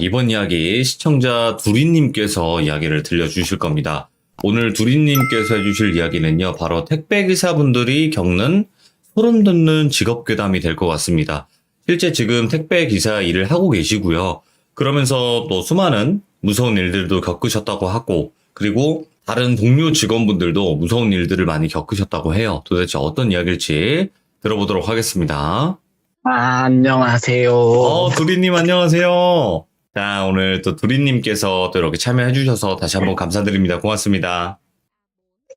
이번 이야기 시청자 두리님께서 이야기를 들려주실 겁니다. 오늘 두리님께서 해주실 이야기는요, 바로 택배기사분들이 겪는 소름 돋는 직업괴담이 될 것 같습니다. 실제 지금 택배기사 일을 하고 계시고요. 그러면서 또 수많은 무서운 일들도 겪으셨다고 하고, 그리고 다른 동료 직원분들도 무서운 일들을 많이 겪으셨다고 해요. 도대체 어떤 이야기일지 들어보도록 하겠습니다. 안녕하세요. 두리님 안녕하세요. 자, 오늘 또 두리님께서 또 이렇게 참여해 주셔서 다시 한번 감사드립니다. 고맙습니다.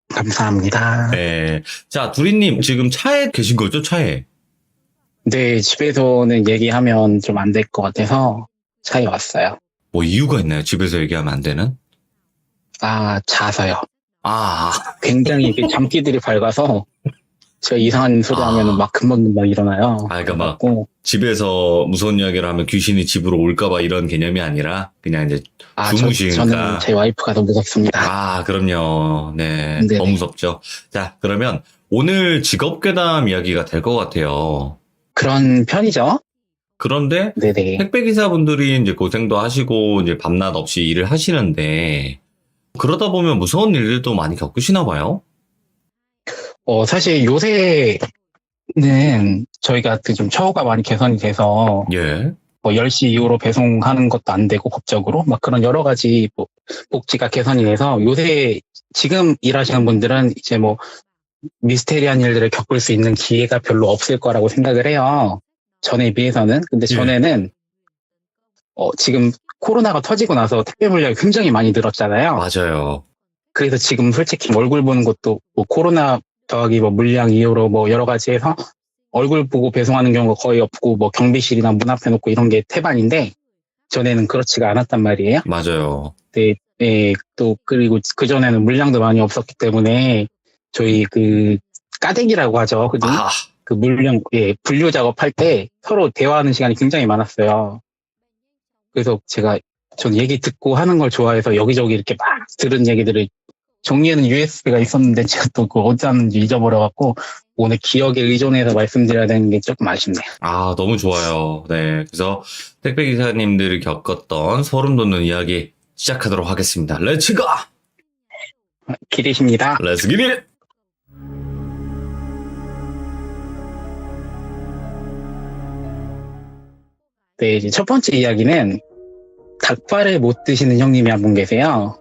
감사합니다. 네. 자, 두리님 지금 차에 계신 거죠? 차에? 네, 집에서는 얘기하면 좀 안 될 것 같아서 차에 왔어요. 뭐 이유가 있나요? 집에서 얘기하면 안 되는? 자서요. 아, 굉장히 이게 잠기들이 밝아서 제가 이상한 소리 하면 막 금방금방 일어나요. 그러니까 막 그래갖고, 집에서 무서운 이야기를 하면 귀신이 집으로 올까봐 이런 개념이 아니라 그냥 이제 주무시니까. 저는 제 와이프가 더 무섭습니다. 그럼요. 네. 네네. 더 무섭죠. 자, 그러면 오늘 직업괴담 이야기가 될 것 같아요. 그런 편이죠? 그런데 네네. 택배기사분들이 이제 고생도 하시고 이제 밤낮 없이 일을 하시는데 그러다 보면 무서운 일들도 많이 겪으시나 봐요? 사실 요새는 저희가 좀 처우가 많이 개선이 돼서 예. 10시 이후로 배송하는 것도 안 되고 법적으로 막 그런 여러 가지 복지가 개선이 돼서 요새 지금 일하시는 분들은 이제 미스테리한 일들을 겪을 수 있는 기회가 별로 없을 거라고 생각을 해요. 전에 비해서는. 근데 전에는 지금 코로나가 터지고 나서 택배 물량이 굉장히 많이 늘었잖아요. 맞아요. 그래서 지금 솔직히 얼굴 보는 것도 코로나 더하기 물량 이후로 여러 가지 해서 얼굴 보고 배송하는 경우가 거의 없고 경비실이나 문 앞에 놓고 이런 게 태반인데 전에는 그렇지가 않았단 말이에요. 맞아요. 네, 또 그리고 그 전에는 물량도 많이 없었기 때문에 저희 까대기라고 하죠. 그죠? 그 물량 분류 작업할 때 서로 대화하는 시간이 굉장히 많았어요. 그래서 전 얘기 듣고 하는 걸 좋아해서 여기저기 이렇게 막 들은 얘기들을 정리하는 USB가 있었는데 제가 또 어디 놨는지 잊어버려갖고 오늘 기억에 의존해서 말씀드려야 되는 게 조금 아쉽네요. 너무 좋아요. 네. 그래서 택배기사님들이 겪었던 소름 돋는 이야기 시작하도록 하겠습니다. 렛츠 고! 기리십니다. 렛츠 기릿! 네, 이제 첫 번째 이야기는 닭발을 못 드시는 형님이 한 분 계세요.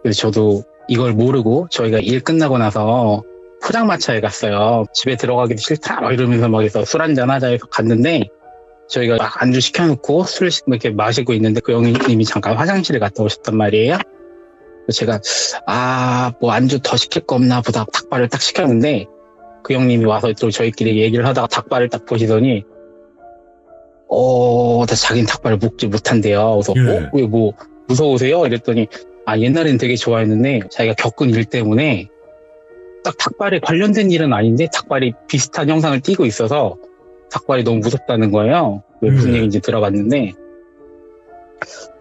그래서 저도 이걸 모르고 저희가 일 끝나고 나서 포장마차에 갔어요. 집에 들어가기도 싫다 이러면서 해서 술 한잔 하자 해서 갔는데 저희가 막 안주 시켜놓고 술 이렇게 마시고 있는데 그 형님이 잠깐 화장실에 갔다 오셨단 말이에요. 그래서 제가 안주 더 시킬 거 없나 보다 닭발을 딱 시켰는데 그 형님이 와서 또 저희끼리 얘기를 하다가 닭발을 딱 보시더니 자기는 닭발을 먹지 못한대요. 그래서 왜 무서우세요? 이랬더니 옛날엔 되게 좋아했는데 자기가 겪은 일 때문에 딱 닭발에 관련된 일은 아닌데 닭발이 비슷한 형상을 띠고 있어서 닭발이 너무 무섭다는 거예요. 무슨 얘기인지 들어봤는데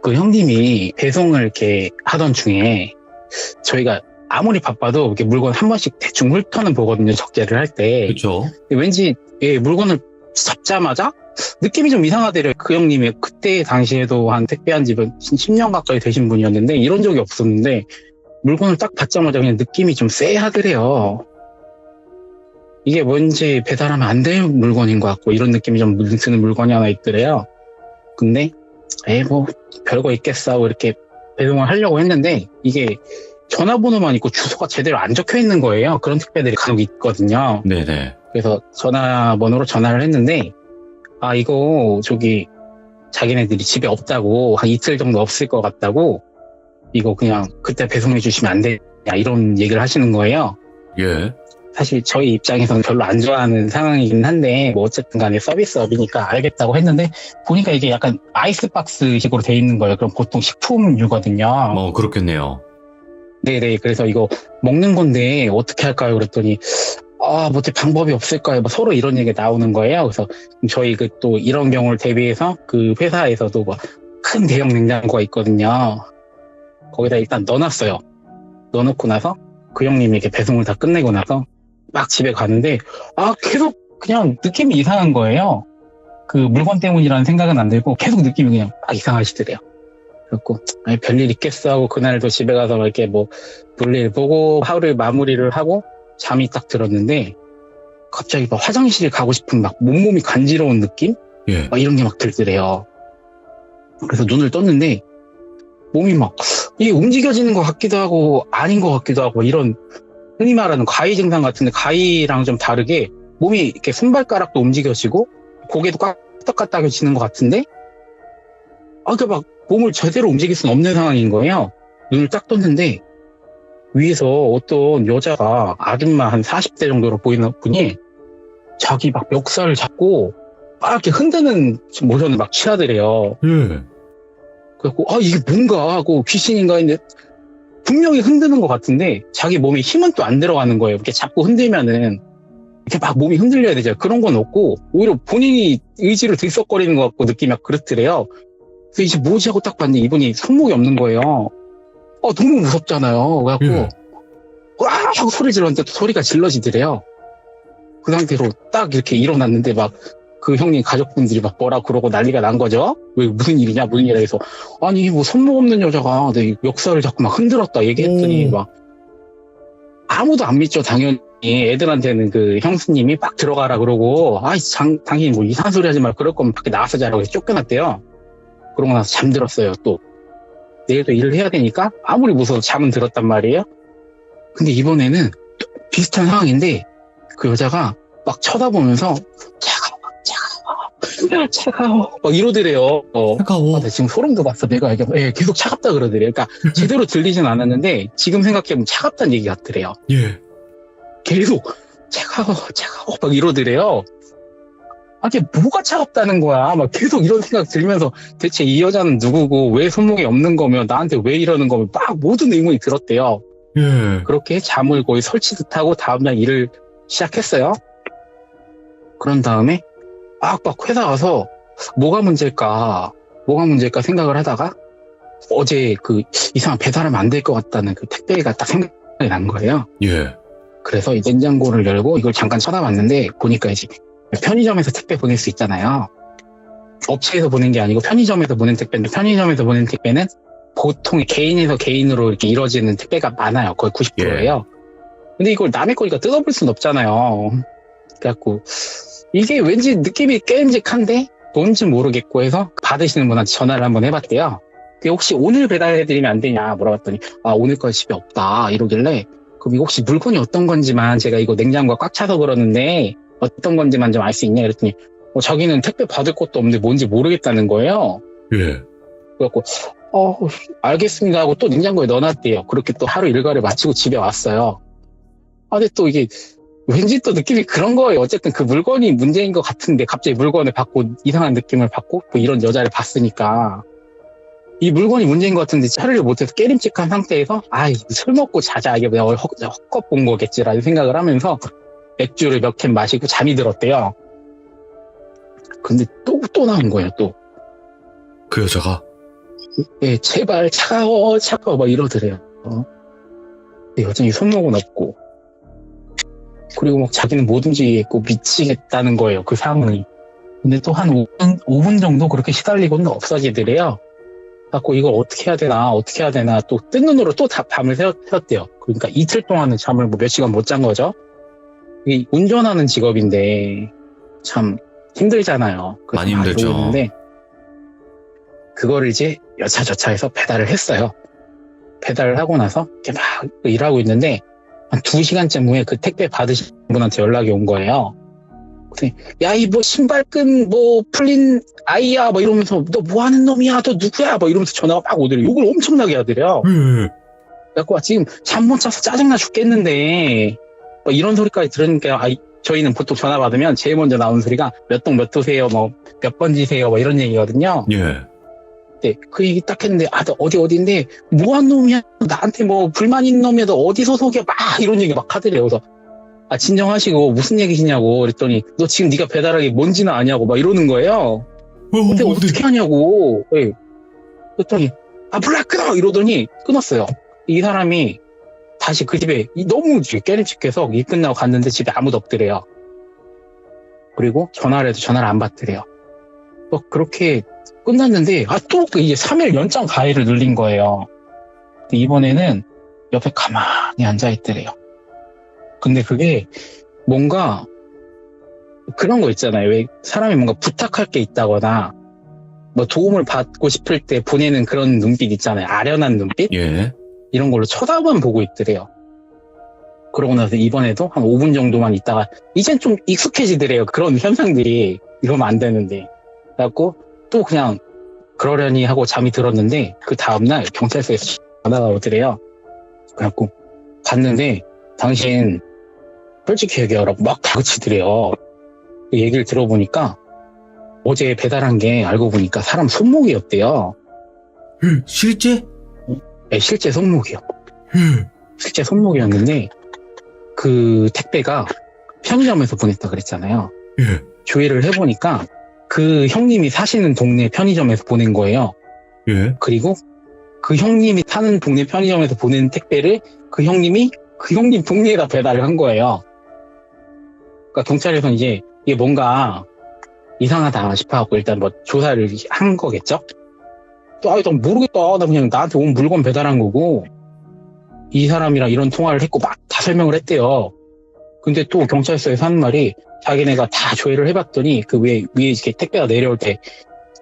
그 형님이 배송을 이렇게 하던 중에 저희가 아무리 바빠도 이렇게 물건 한 번씩 대충 훑어는 보거든요. 적재를 할 때. 그쵸. 왠지 물건을 잡자마자 느낌이 좀 이상하더래요. 그 형님이 그때 당시에도 한 택배한 집은 10년 가까이 되신 분이었는데 이런 적이 없었는데 물건을 딱 받자마자 그냥 느낌이 좀 쎄하더래요. 이게 뭔지 배달하면 안 될 물건인 것 같고 이런 느낌이 좀 드는 물건이 하나 있더래요. 근데 별거 있겠어 하고 이렇게 배송을 하려고 했는데 이게 전화번호만 있고 주소가 제대로 안 적혀 있는 거예요. 그런 택배들이 간혹 있거든요. 네네. 그래서 전화번호로 전화를 했는데 이거 자기네들이 집에 없다고 한 이틀 정도 없을 것 같다고 이거 그냥 그때 배송해 주시면 안 되냐 이런 얘기를 하시는 거예요. 예. 사실 저희 입장에서는 별로 안 좋아하는 상황이긴 한데 어쨌든 간에 서비스업이니까 알겠다고 했는데 보니까 이게 약간 아이스박스 식으로 돼 있는 거예요. 그럼 보통 식품류거든요. 그렇겠네요. 네네. 그래서 이거 먹는 건데 어떻게 할까요? 그랬더니 어떻게 방법이 없을까요? 서로 이런 얘기가 나오는 거예요. 그래서 저희 또 이런 경우를 대비해서 그 회사에서도 큰 대형 냉장고가 있거든요. 거기다 일단 넣어놨어요. 넣어놓고 나서 그 형님이 이렇게 배송을 다 끝내고 나서 막 집에 가는데 계속 그냥 느낌이 이상한 거예요. 그 물건 때문이라는 생각은 안 들고 계속 느낌이 그냥 막 이상하시더래요. 그래갖고 아니 별일 있겠어 하고 그날도 집에 가서 막 이렇게 뭐 볼일 보고 하루를 마무리를 하고 잠이 딱 들었는데 갑자기 막 화장실에 가고 싶은 막 몸이 간지러운 느낌? 예. 막 이런 게 막 들더래요. 그래서 눈을 떴는데 몸이 막 이게 움직여지는 것 같기도 하고 아닌 것 같기도 하고 이런 흔히 말하는 가위 증상 같은데 가위랑 좀 다르게 몸이 이렇게 손발가락도 움직여지고 고개도 까딱까딱해지는 것 같은데 그 막 몸을 제대로 움직일 수는 없는 상황인 거예요. 눈을 딱 떴는데 위에서 어떤 여자가 아줌마 한 40대 정도로 보이는 분이 자기 막 멱살을 잡고 막 이렇게 흔드는 모션을 막 취하더래요. 예. 그래갖고 이게 뭔가 하고 귀신인가 했는데 분명히 흔드는 것 같은데 자기 몸에 힘은 또 안 들어가는 거예요. 이렇게 자꾸 흔들면은 이렇게 막 몸이 흔들려야 되죠. 그런 건 없고 오히려 본인이 의지를 들썩거리는 것 같고 느낌이 막 그렇더래요. 그래서 이제 뭐지 하고 딱 봤는데 이분이 손목이 없는 거예요. 너무 무섭잖아요. 그래갖고 예. 와 하고 소리 질렀는데 또 소리가 질러지더래요. 그 상태로 딱 이렇게 일어났는데 막 그 형님 가족분들이 막 뭐라 그러고 난리가 난 거죠. 왜 무슨 일이냐 해서 아니 뭐 손목 없는 여자가 내 멱살을 자꾸 막 흔들었다 얘기했더니 막 아무도 안 믿죠. 당연히 애들한테는 그 형수님이 막 들어가라 그러고 당신이 뭐 이상한 소리 하지 말고 그럴 거면 밖에 나가서 자라고 해서 쫓겨났대요. 그러고 나서 잠들었어요. 또 내일도 일을 해야 되니까 아무리 무서워도 잠은 들었단 말이에요. 근데 이번에는 또 비슷한 상황인데 그 여자가 막 쳐다보면서 차가워 막 이러더래요. 차가워. 나 지금 소름 돋았어. 내가 이게 계속 차갑다 그러더래요. 그러니까 제대로 들리진 않았는데 지금 생각해보면 차갑다는 얘기 같더래요. 예. 계속 차가워 막 이러더래요. 이게 뭐가 차갑다는 거야. 막 계속 이런 생각 들면서 대체 이 여자는 누구고 왜 손목이 없는 거면 나한테 왜 이러는 거면 막 모든 의문이 들었대요. 예. 그렇게 잠을 거의 설치듯 하고 다음날 일을 시작했어요. 그런 다음에 막 회사 와서 뭐가 문제일까 생각을 하다가 어제 그 이상한 배달하면 안 될 것 같다는 그 택배가 딱 생각이 난 거예요. 예. 그래서 이 냉장고를 열고 이걸 잠깐 쳐다봤는데 보니까 이제 편의점에서 택배 보낼 수 있잖아요. 업체에서 보낸 게 아니고 편의점에서 보낸 택배인데 편의점에서 보낸 택배는 보통 개인에서 개인으로 이렇게 이루어지는 택배가 많아요. 거의 90%예요. 근데 이걸 남의 거니까 뜯어볼 수는 없잖아요. 그래갖고 이게 왠지 느낌이 깨름직한데 뭔지 모르겠고 해서 받으시는 분한테 전화를 한번 해봤대요. 혹시 오늘 배달해드리면 안 되냐 물어봤더니 오늘까지 집에 없다 이러길래 그럼 이거 혹시 물건이 어떤 건지만 제가 이거 냉장고가 꽉 차서 그러는데 어떤 건지만 좀 알 수 있냐 그랬더니 자기는 택배 받을 것도 없는데 뭔지 모르겠다는 거예요. 예. 그래갖고 알겠습니다 하고 또 냉장고에 넣어놨대요. 그렇게 또 하루 일과를 마치고 집에 왔어요. 근데 또 이게 왠지 또 느낌이 그런 거예요. 어쨌든 그 물건이 문제인 것 같은데 갑자기 물건을 받고 이상한 느낌을 받고 또 이런 여자를 봤으니까 이 물건이 문제인 것 같은데 처리를 못해서 깨림칙한 상태에서 술 먹고 자자 이게 그냥 헛것 본 거겠지라는 생각을 하면서 맥주를 몇 캔 마시고 잠이 들었대요. 근데 또 나온 거예요. 또 그 여자가 제발 차가워 막 이러더래요. 근데 여전히 손목은 없고 그리고 막 자기는 못 움직이겠고 미치겠다는 거예요. 그 상황이. 근데 또 한 5분 정도 그렇게 시달리고는 없어지더래요. 그래서 이걸 어떻게 해야 되나 또 뜬 눈으로 또 밤을 새웠대요. 그러니까 이틀 동안은 잠을 몇 시간 못 잔 거죠. 이 운전하는 직업인데 참 힘들잖아요. 많이 힘들죠. 있는데 그거를 이제 여차저차해서 배달을 했어요. 배달을 하고 나서 이렇게 막 일하고 있는데 한 2시간쯤 후에 그 택배 받으신 분한테 연락이 온 거예요. 야, 이 신발끈 풀린 아이야 이러면서 너 뭐 하는 놈이야 너 누구야 이러면서 전화가 막 오더래요. 욕을 엄청나게 하더래요. 그래갖고 지금 잠 못 자서 짜증나 죽겠는데 이런 소리까지 들으니까 저희는 보통 전화 받으면 제일 먼저 나오는 소리가 몇 동 몇 호세요 몇 번지세요 이런 얘기거든요. 예. 네, 그 얘기 딱 했는데 너 어디인데 뭐한 놈이야 나한테 불만 있는 놈이야 너 어디 소속이야 막 이런 얘기 막 하더래요. 그래서 진정하시고 무슨 얘기시냐고 그랬더니 너 지금 네가 배달하기 뭔지는 아냐고 막 이러는 거예요. 근데 어떻게 하냐고. 네. 그랬더니 몰라 끊어 이러더니 끊었어요. 이 사람이 다시 그 집에 너무 깨름칙해서 일 끝나고 갔는데 집에 아무도 없더래요. 그리고 전화를 해도 전화를 안 받더래요. 그렇게 끝났는데, 또 이제 3일 연장 가해를 늘린 거예요. 근데 이번에는 옆에 가만히 앉아있더래요. 근데 그게 뭔가 그런 거 있잖아요. 왜 사람이 뭔가 부탁할 게 있다거나 뭐 도움을 받고 싶을 때 보내는 그런 눈빛 있잖아요. 아련한 눈빛? 예. 이런 걸로 쳐다만 보고 있더래요. 그러고 나서 이번에도 한 5분 정도만 있다가 이젠 좀 익숙해지더래요. 그런 현상들이. 이러면 안 되는데. 그래갖고 또 그냥 그러려니 하고 잠이 들었는데 그 다음날 경찰서에서 전화가 오더래요. 그래갖고 갔는데 당신 솔직히 얘기하라고 막 다그치더래요. 그 얘기를 들어보니까 어제 배달한 게 알고 보니까 사람 손목이었대요. 실제? 네, 실제 손목이요. 실제 손목이었는데 그 택배가 편의점에서 보냈다 그랬잖아요. 예. 조회를 해보니까 그 형님이 사시는 동네 편의점에서 보낸 거예요. 예. 그리고 그 형님이 사는 동네 편의점에서 보낸 택배를 그 형님이 그 형님 동네에다 배달을 한 거예요. 그러니까 경찰에서는 이제 이게 뭔가 이상하다 싶어갖고 일단 뭐 조사를 한 거겠죠? 나 모르겠다. 나 그냥 나한테 온 물건 배달한 거고 이 사람이랑 이런 통화를 했고 막 다 설명을 했대요. 근데 또 경찰서에서 하는 말이 자기네가 다 조회를 해봤더니 그 위에 이렇게 택배가 내려올 때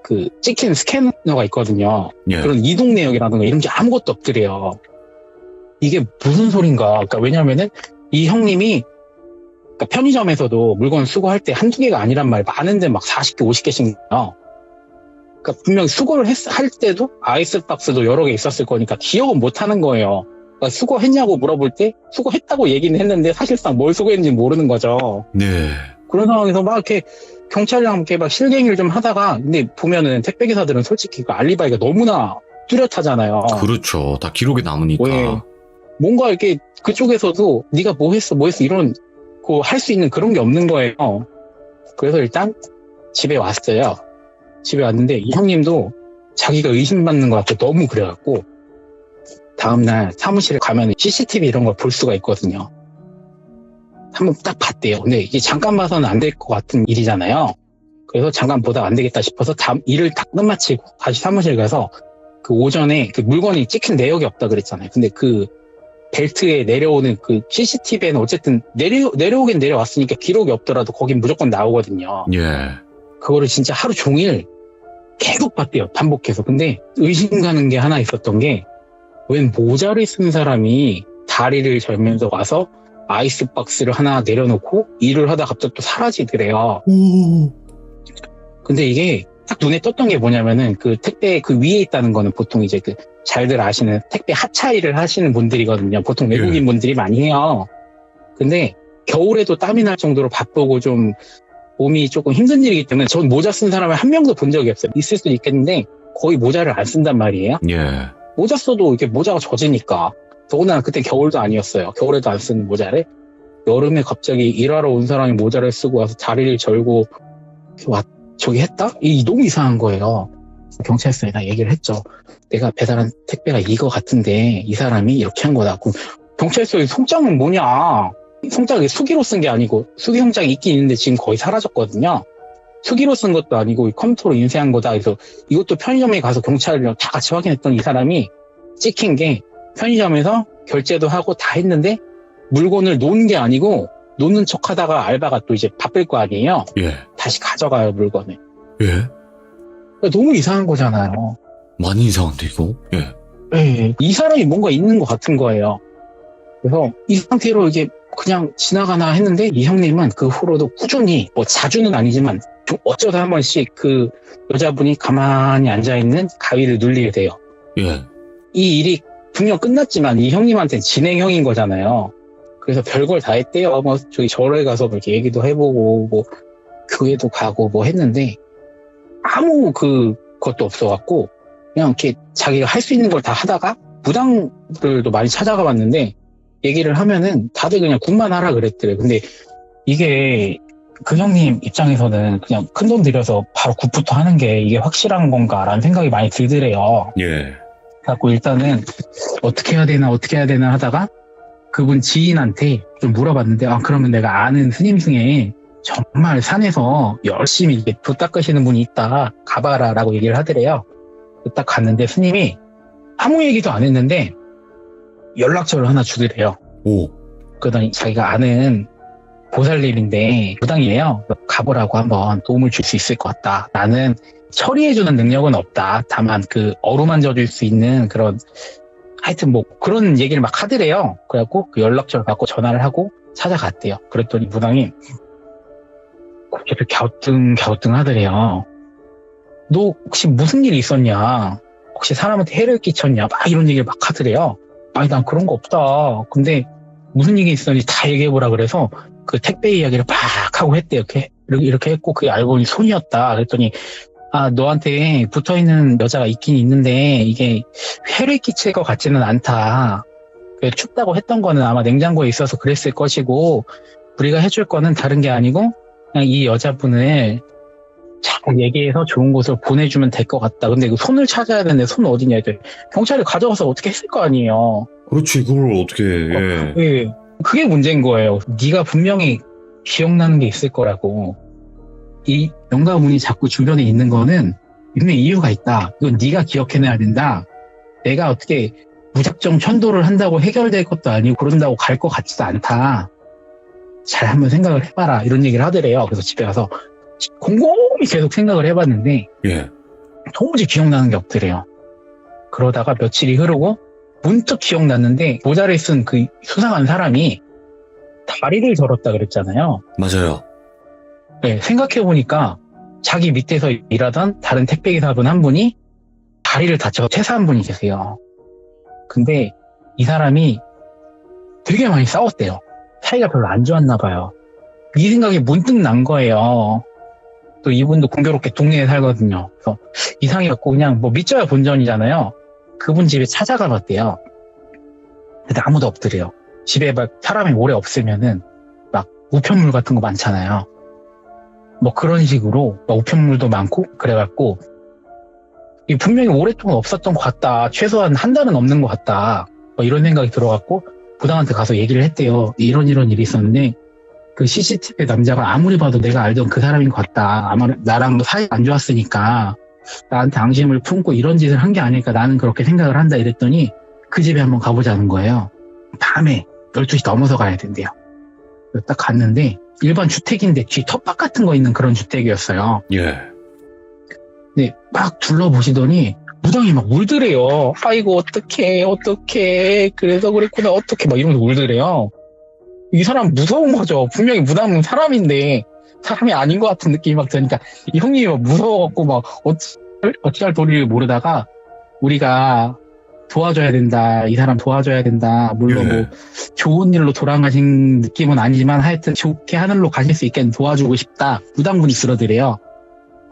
그 찍힌 스캐너가 있거든요. 예. 그런 이동 내역이라든가 이런 게 아무것도 없더래요. 이게 무슨 소린가? 그러니까 왜냐면은 이 형님이 그러니까 편의점에서도 물건 수거할 때 한두 개가 아니란 말 많은데 막 40개, 50개씩 나요. 그러니까 분명히 수거를 할 때도 아이스박스도 여러 개 있었을 거니까 기억은 못 하는 거예요. 그러니까 수거했냐고 물어볼 때 수거했다고 얘기는 했는데 사실상 뭘 수거했는지 모르는 거죠. 네. 그런 상황에서 막 이렇게 경찰이랑 이렇게 막 실갱이를 좀 하다가 근데 보면은 택배기사들은 솔직히 그 알리바이가 너무나 뚜렷하잖아요. 그렇죠. 다 기록에 남으니까. 왜 뭔가 이렇게 그쪽에서도 네가 뭐 했어 이런 거 할 수 있는 그런 게 없는 거예요. 그래서 일단 집에 왔어요. 집에 왔는데 이 형님도 자기가 의심받는 것 같고 너무 그래갖고 다음날 사무실에 가면 CCTV 이런 걸 볼 수가 있거든요. 한번 딱 봤대요. 근데 이게 잠깐 봐서는 안 될 것 같은 일이잖아요. 그래서 잠깐 보다 안 되겠다 싶어서 일을 딱 끝마치고 다시 사무실 가서 그 오전에 그 물건이 찍힌 내역이 없다 그랬잖아요. 근데 그 벨트에 내려오는 그 CCTV에는 어쨌든 내려오긴 내려왔으니까 기록이 없더라도 거긴 무조건 나오거든요. 예. 그거를 진짜 하루 종일 계속 봤대요. 반복해서. 근데 의심 가는 게 하나 있었던 게 웬 모자를 쓴 사람이 다리를 절면서 와서 아이스박스를 하나 내려놓고 일을 하다 갑자기 또 사라지더래요. 근데 이게 딱 눈에 떴던 게 뭐냐면은 그 택배 그 위에 있다는 거는 보통 이제 그 잘들 아시는 택배 하차 일을 하시는 분들이거든요. 보통 외국인 분들이 많이 해요. 근데 겨울에도 땀이 날 정도로 바쁘고 좀 몸이 조금 힘든 일이기 때문에 전 모자 쓴 사람을 한 명도 본 적이 없어요. 있을 수도 있겠는데 거의 모자를 안 쓴단 말이에요. 예. 모자 써도 이렇게 모자가 젖으니까. 더구나 그때 겨울도 아니었어요. 겨울에도 안 쓰는 모자를 여름에 갑자기 일하러 온 사람이 모자를 쓰고 와서 다리를 절고 저기 했다? 너무 이상한 거예요. 경찰서에다 얘기를 했죠. 내가 배달한 택배가 이거 같은데 이 사람이 이렇게 한 거다. 그럼 경찰서의 송장은 뭐냐? 송장이 수기로 쓴 게 아니고 수기 송장이 있긴 있는데 지금 거의 사라졌거든요. 수기로 쓴 것도 아니고 컴퓨터로 인쇄한 거다. 그래서 이것도 편의점에 가서 경찰이랑 다 같이 확인했던 이 사람이 찍힌 게 편의점에서 결제도 하고 다 했는데 물건을 놓은 게 아니고 놓는 척 하다가 알바가 또 이제 바쁠 거 아니에요. 예. 다시 가져가요, 물건을. 예. 그러니까 너무 이상한 거잖아요. 많이 이상한데, 이거? 예. 네, 이 사람이 뭔가 있는 것 같은 거예요. 그래서 이 상태로 이게 그냥 지나가나 했는데 이 형님은 그 후로도 꾸준히 뭐 자주는 아니지만 좀 어쩌다 한 번씩 그 여자분이 가만히 앉아있는 가위를 눌리게 돼요. 예. 이 일이 분명 끝났지만 이 형님한테는 진행형인 거잖아요. 그래서 별걸 다 했대요. 뭐 저기 절에 가서 이렇게 얘기도 해보고 뭐 교회도 가고 뭐 했는데 아무 그것도 없어갖고 그냥 이렇게 자기가 할 수 있는 걸 다 하다가 무당들도 많이 찾아가 봤는데 얘기를 하면은 다들 그냥 굿만 하라 그랬더래. 근데 이게 그 형님 입장에서는 그냥 큰돈 들여서 바로 굿부터 하는 게 이게 확실한 건가라는 생각이 많이 들더래요. 예. 그래갖고 일단은 어떻게 해야 되나 하다가 그분 지인한테 좀 물어봤는데 그러면 내가 아는 스님 중에 정말 산에서 열심히 이게 불 닦으시는 분이 있다. 가봐라 라고 얘기를 하더래요. 딱 갔는데 스님이 아무 얘기도 안 했는데 연락처를 하나 주더래요. 오. 그러더니 자기가 아는 보살님인데 무당이에요. 가보라고 한번 도움을 줄 수 있을 것 같다. 나는 처리해주는 능력은 없다. 다만 그 어루만져줄 수 있는 그런 하여튼 뭐 그런 얘기를 막 하더래요. 그래갖고 그 연락처를 받고 전화를 하고 찾아갔대요. 그랬더니 무당이 고개를 갸우뚱 하더래요. 너 혹시 무슨 일이 있었냐? 혹시 사람한테 해를 끼쳤냐? 막 이런 얘기를 막 하더래요. 아니 난 그런 거 없다. 근데 무슨 일이 있었는지 다 얘기해보라 그래서 그 택배 이야기를 막 하고 했대요. 이렇게 했고 그게 알고 보니 손이었다. 그랬더니 아 너한테 붙어있는 여자가 있긴 있는데 이게 해를 끼칠 것 같지는 않다. 춥다고 했던 거는 아마 냉장고에 있어서 그랬을 것이고 우리가 해줄 거는 다른 게 아니고 그냥 이 여자분을 잘 얘기해서 좋은 곳으로 보내주면 될 것 같다. 근데 그 손을 찾아야 되는데 손 어디냐 했더니 경찰이 가져가서 어떻게 했을 거 아니에요. 그렇지, 그걸 어떻게 해. 예. 그게 문제인 거예요. 네가 분명히 기억나는 게 있을 거라고. 이 영가문이 자꾸 주변에 있는 거는 분명히 이유가 있다. 이건 네가 기억해내야 된다. 내가 어떻게 무작정 천도를 한다고 해결될 것도 아니고 그런다고 갈 것 같지도 않다. 잘 한번 생각을 해봐라. 이런 얘기를 하더래요. 그래서 집에 가서 곰곰이 계속 생각을 해봤는데 예. 도무지 기억나는 게 없더래요. 그러다가 며칠이 흐르고 문득 기억났는데 모자를 쓴 그 수상한 사람이 다리를 절었다 그랬잖아요. 맞아요. 네, 생각해보니까 자기 밑에서 일하던 다른 택배기사분 한 분이 다리를 다쳐서 퇴사한 분이 계세요. 근데 이 사람이 되게 많이 싸웠대요. 사이가 별로 안 좋았나 봐요. 이 생각이 문득 난 거예요. 또 이분도 공교롭게 동네에 살거든요. 그래서 이상해 갖고 그냥 뭐 믿져야 본전이잖아요. 그분 집에 찾아가 봤대요. 근데 아무도 없더래요. 집에 막 사람이 오래 없으면은 막 우편물 같은 거 많잖아요. 뭐 그런 식으로 막 우편물도 많고 그래갖고 이 분명히 오랫동안 없었던 것 같다. 최소한 한 달은 없는 것 같다. 뭐 이런 생각이 들어갖고 부당한테 가서 얘기를 했대요. 이런 일이 있었는데 그 CCTV 남자가 아무리 봐도 내가 알던 그 사람인 것 같다. 아마 나랑도 사이 안 좋았으니까 나한테 앙심을 품고 이런 짓을 한 게 아닐까 나는 그렇게 생각을 한다 이랬더니 그 집에 한번 가보자는 거예요. 밤에 12시 넘어서 가야 된대요. 딱 갔는데 일반 주택인데 뒤 텃밭 같은 거 있는 그런 주택이었어요. 예. 근데 막 둘러보시더니 무당이 막 울더래요. 아이고 어떡해 그래서 그랬구나 어떡해 막 이러면서 울더래요. 이 사람 무서운 거죠. 분명히 무당은 사람인데 사람이 아닌 것 같은 느낌이 막 드니까 이 형님이 막 무서워갖고 막 어찌할 도리를 모르다가 우리가 도와줘야 된다. 이 사람 도와줘야 된다. 물론 예. 뭐 좋은 일로 돌아가신 느낌은 아니지만 하여튼 좋게 하늘로 가실 수 있게 도와주고 싶다. 무당분이 그러더래요.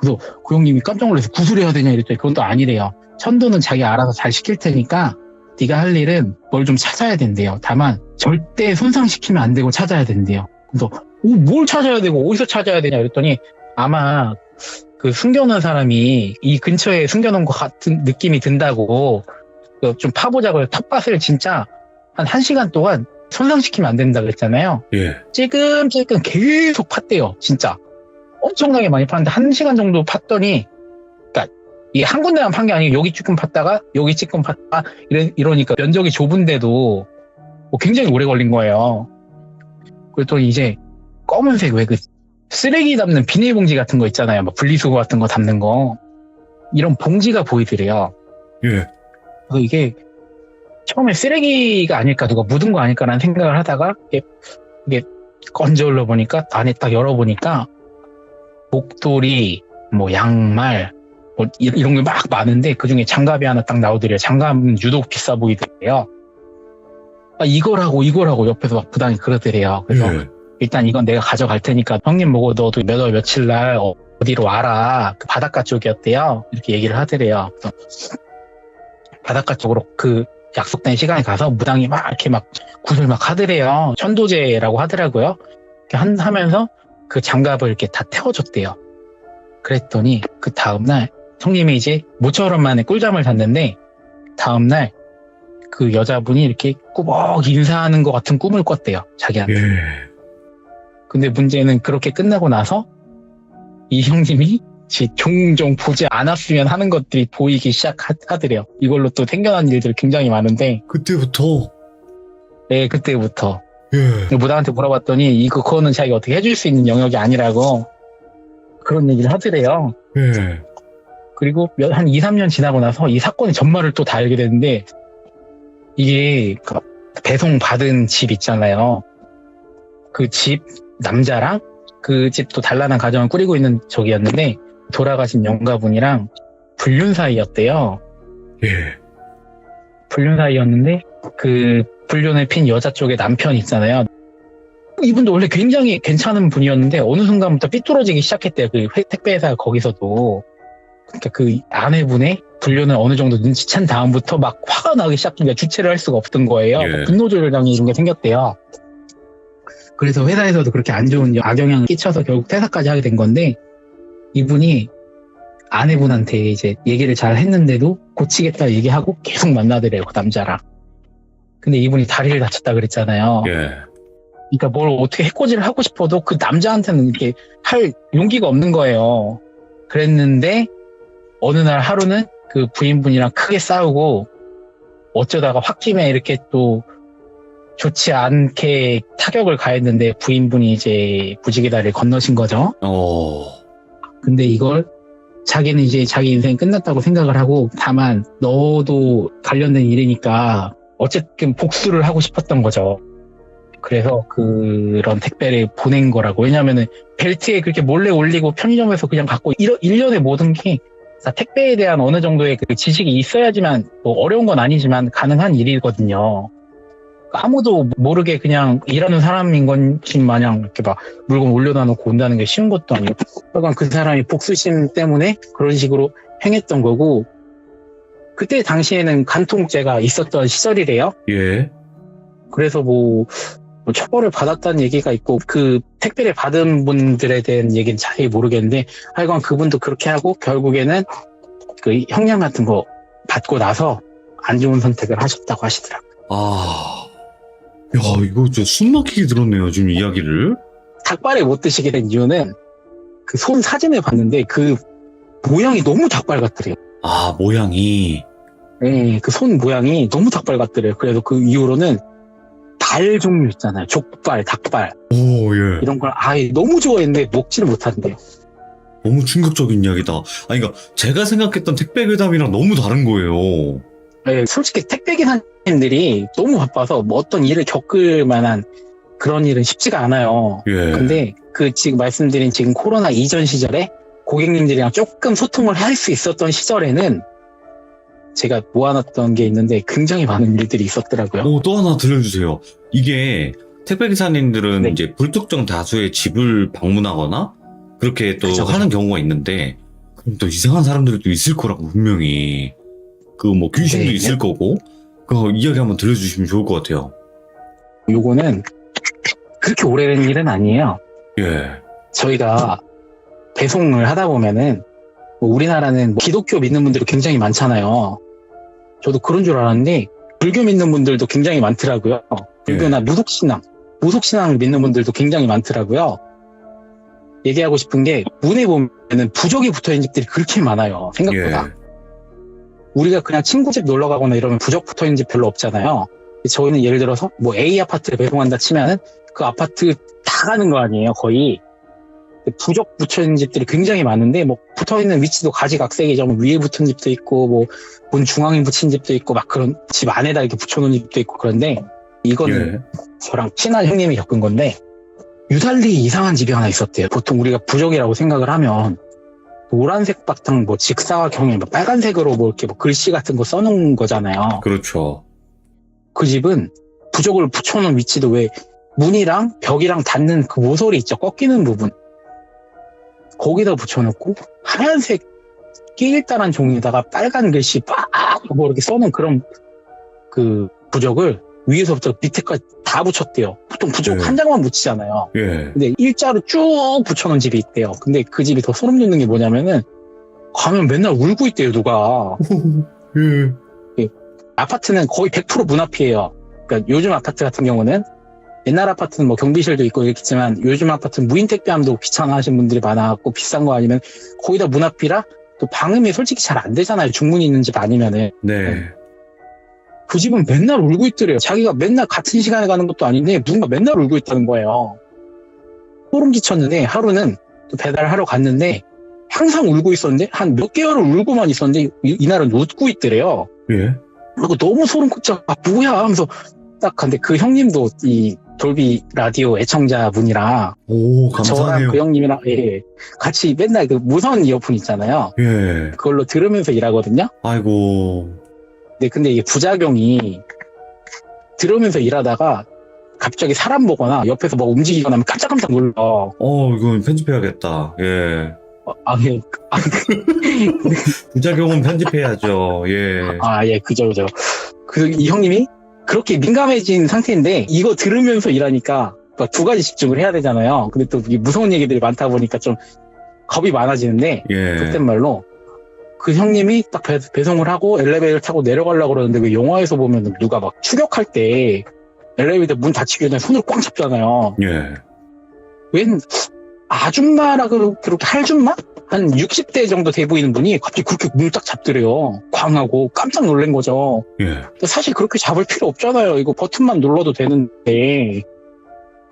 그래서 그 형님이 깜짝 놀라서 구술해야 되냐 이랬더니 그건 또 아니래요. 천도는 자기 알아서 잘 시킬 테니까 네가 할 일은 뭘 좀 찾아야 된대요. 다만 절대 손상시키면 안 되고 찾아야 된대요. 그래서 뭘 찾아야 되고 어디서 찾아야 되냐 그랬더니 아마 그 숨겨놓은 사람이 이 근처에 숨겨놓은 것 같은 느낌이 든다고 좀 파보자고 텃밭을 진짜 한 1시간 동안 손상시키면 안 된다 그랬잖아요. 예. 찔끔찔끔 계속 팠대요. 진짜 엄청나게 많이 팠는데 1시간 정도 팠더니 그러니까 이게 한 군데만 판 게 아니고 여기 조금 팠다가 여기 조금 팠다가 이러니까 면적이 좁은데도 뭐 굉장히 오래 걸린 거예요. 그랬더니 이제 검은색 왜 그 쓰레기 담는 비닐봉지 같은 거 있잖아요. 뭐 분리수거 같은 거 담는 거 이런 봉지가 보이더래요. 예. 그래서 이게 처음에 쓰레기가 아닐까 누가 묻은 거 아닐까라는 생각을 하다가 이게 건져 올려보니까 안에 딱 열어보니까 목도리 뭐 양말 뭐 이런 게 막 많은데 그중에 장갑이 하나 딱 나오더래요. 장갑은 유독 비싸 보이더래요. 아, 이거라고 옆에서 막 부당이 그러더래요. 그래서 예. 일단 이건 내가 가져갈 테니까 형님 보고 너도 몇 월 며칠 날 어디로 와라. 그 바닷가 쪽이었대요. 이렇게 얘기를 하더래요. 그래서 바닷가 쪽으로 그 약속된 시간에 가서 무당이 막 이렇게 막 굿을 막 하더래요. 천도제라고 하더라고요. 이렇게 하면서 그 장갑을 이렇게 다 태워줬대요. 그랬더니 그 다음날 형님이 이제 모처럼 만에 꿀잠을 잤는데 다음날 그 여자분이 이렇게 꾸벅 인사하는 것 같은 꿈을 꿨대요. 자기한테. 예. 근데 문제는 그렇게 끝나고 나서 이 형님이 종종 보지 않았으면 하는 것들이 보이기 시작하더래요. 이걸로 또 생겨난 일들 굉장히 많은데. 그때부터? 네, 그때부터. 예. 무당한테 물어봤더니 그거는 자기가 어떻게 해줄 수 있는 영역이 아니라고 그런 얘기를 하더래요. 예. 그리고 한 2, 3년 지나고 나서 이 사건의 전말을 또 다 알게 되는데 이게 배송 받은 집 있잖아요. 그 집 남자랑 그 집도 단란한 가정을 꾸리고 있는 적이었는데 돌아가신 영가분이랑 불륜 사이였대요. 예. 불륜 사이였는데 그 불륜을 핀 여자 쪽의 남편 있잖아요. 이분도 원래 굉장히 괜찮은 분이었는데 어느 순간부터 삐뚤어지기 시작했대요. 그 택배회사 거기서도. 그러니까 그 아내분의 불륜을 어느 정도 눈치챈 다음부터 막 화가 나기 시작하니까 주체를 할 수가 없던 거예요. 예. 분노조절장애 이런 게 생겼대요. 그래서 회사에서도 그렇게 안 좋은 악영향을 끼쳐서 결국 퇴사까지 하게 된 건데 이분이 아내분한테 이제 얘기를 잘 했는데도 고치겠다 얘기하고 계속 만나더래요, 그 남자랑. 근데 이분이 다리를 다쳤다 그랬잖아요. 예. 그러니까 뭘 어떻게 해코지를 하고 싶어도 그 남자한테는 이렇게 할 용기가 없는 거예요. 그랬는데 어느 날 하루는 그 부인분이랑 크게 싸우고 어쩌다가 홧김에 이렇게 또 좋지 않게 타격을 가했는데 부인분이 이제 무지개 다리를 건너신 거죠. 근데 이걸 자기는 이제 자기 인생 끝났다고 생각을 하고 다만 너도 관련된 일이니까 어쨌든 복수를 하고 싶었던 거죠. 그래서 그런 택배를 보낸 거라고. 왜냐면은 벨트에 그렇게 몰래 올리고 편의점에서 그냥 갖고 일련의 모든 게 다 택배에 대한 어느 정도의 그 지식이 있어야지만 뭐 어려운 건 아니지만 가능한 일이거든요. 아무도 모르게 그냥 일하는 사람인 건지 마냥 이렇게 막 물건 올려다 놓고 온다는 게 쉬운 것도 아니고. 그러니까 그 사람이 복수심 때문에 그런 식으로 행했던 거고 그때 당시에는 간통죄가 있었던 시절이래요. 예. 그래서 뭐 처벌을 받았다는 얘기가 있고 그 택배를 받은 분들에 대한 얘기는 자세히 모르겠는데 하여간 그분도 그렇게 하고 결국에는 그 형량 같은 거 받고 나서 안 좋은 선택을 하셨다고 하시더라고요. 야, 이거 좀 숨막히게 들었네요, 지금 이야기를. 닭발을 못 드시게 된 이유는 그 손 사진을 봤는데 그 모양이 너무 닭발 같더래요. 모양이. 네, 그 손 모양이 너무 닭발 같더래요. 그래서 그 이후로는 발 종류 있잖아요. 족발, 닭발. 예. 이런 걸 아예 너무 좋아했는데 먹지를 못한대요. 너무 충격적인 이야기다. 그러니까 제가 생각했던 택배 괴담이랑 너무 다른 거예요. 네, 솔직히 택배 기사님들이 너무 바빠서 뭐 어떤 일을 겪을 만한 그런 일은 쉽지가 않아요. 예. 근데 그 지금 말씀드린 지금 코로나 이전 시절에 고객님들이랑 조금 소통을 할 수 있었던 시절에는 제가 모아놨던 게 있는데 굉장히 많은 일들이 있었더라고요. 또 하나 들려주세요. 이게 택배 기사님들은 네. 이제 불특정 다수의 집을 방문하거나 그렇게 또 그쵸. 하는 경우가 있는데 그럼 또 이상한 사람들도 있을 거라고 분명히 그 뭐 귀신도 네. 있을 거고 그 이야기 한번 들려주시면 좋을 것 같아요. 요거는 그렇게 오래된 일은 아니에요. 예. 저희가 배송을 하다 보면은 뭐 우리나라는 뭐 기독교 믿는 분들이 굉장히 많잖아요. 저도 그런 줄 알았는데 불교 믿는 분들도 굉장히 많더라고요. 불교나 무속신앙을 믿는 분들도 굉장히 많더라고요. 얘기하고 싶은 게 문에 보면은 부적이 붙어있는 집들이 그렇게 많아요. 생각보다. 예. 우리가 그냥 친구집 놀러 가거나 이러면 부적 붙어있는 집 별로 없잖아요. 저희는 예를 들어서 뭐 A 아파트를 배송한다 치면은 그 아파트 다 가는 거 아니에요, 거의. 부적 붙여있는 집들이 굉장히 많은데 뭐 붙어있는 위치도 가지각색이죠. 뭐 위에 붙은 집도 있고 뭐 문 중앙에 붙인 집도 있고 막 그런 집 안에다 이렇게 붙여놓은 집도 있고 그런데 이거는 예. 저랑 친한 형님이 겪은 건데 유달리 이상한 집이 하나 있었대요. 보통 우리가 부적이라고 생각을 하면 노란색 바탕 뭐 직사각형에 뭐 빨간색으로 뭐 이렇게 뭐 글씨 같은 거 써놓은 거잖아요. 그렇죠. 그 집은 부적을 붙여놓은 위치도 왜 문이랑 벽이랑 닿는 그 모서리 있죠. 꺾이는 부분. 거기다 붙여놓고 하얀색 끼일다란 종이에다가 빨간 글씨 빡 뭐 이렇게 써놓은 그런 그 부적을 위에서부터 밑에까지 다 붙였대요. 보통 부적 네. 한 장만 붙이잖아요. 예. 근데 일자로 쭉 붙여놓은 집이 있대요. 근데 그 집이 더 소름 돋는 게 뭐냐면은 가면 맨날 울고 있대요, 누가. 예. 아파트는 거의 100% 문 앞이에요. 그러니까 요즘 아파트 같은 경우는 옛날 아파트는 뭐 경비실도 있고 이렇겠지만 요즘 아파트는 무인 택배함도 귀찮아하시는 분들이 많아갖고 비싼 거 아니면 거의 다 문 앞이라 또 방음이 솔직히 잘 안 되잖아요. 중문이 있는 집 아니면은. 네. 그 집은 맨날 울고 있더래요. 자기가 맨날 같은 시간에 가는 것도 아닌데 누군가 맨날 울고 있다는 거예요. 소름 끼쳤는데 하루는 또 배달하러 갔는데 항상 울고 있었는데 한 몇 개월을 울고만 있었는데 이날은 웃고 있더래요. 예. 그리고 너무 소름 끼쳐. 아 뭐야 하면서 딱 근데 그 형님도 이 돌비 라디오 애청자분이라 오, 저랑 감사해요. 그 형님이랑 예, 같이 맨날 그 무선 이어폰 있잖아요. 예. 그걸로 들으면서 일하거든요. 아이고. 근데 이게 부작용이 들으면서 일하다가 갑자기 사람 보거나 옆에서 뭐 움직이거나 하면 깜짝깜짝 놀라. 이건 편집해야겠다. 예. 예. 부작용은 편집해야죠. 예. 예, 그죠. 이 형님이 그렇게 민감해진 상태인데 이거 들으면서 일하니까 두 가지 집중을 해야 되잖아요. 근데 또 이게 무서운 얘기들이 많다 보니까 좀 겁이 많아지는데 예. 그땐 말로 그 형님이 딱 배송을 하고 엘리베이터를 타고 내려가려고 그러는데 그 영화에서 보면 누가 막 추격할 때 엘리베이터 문 닫히기 전에 손을 꽉 잡잖아요. 예. 웬 아줌마라 그렇게 할줌마? 한 60대 정도 돼 보이는 분이 갑자기 그렇게 문을 딱 잡더래요. 광하고 깜짝 놀란 거죠. 예. 근데 사실 그렇게 잡을 필요 없잖아요. 이거 버튼만 눌러도 되는데.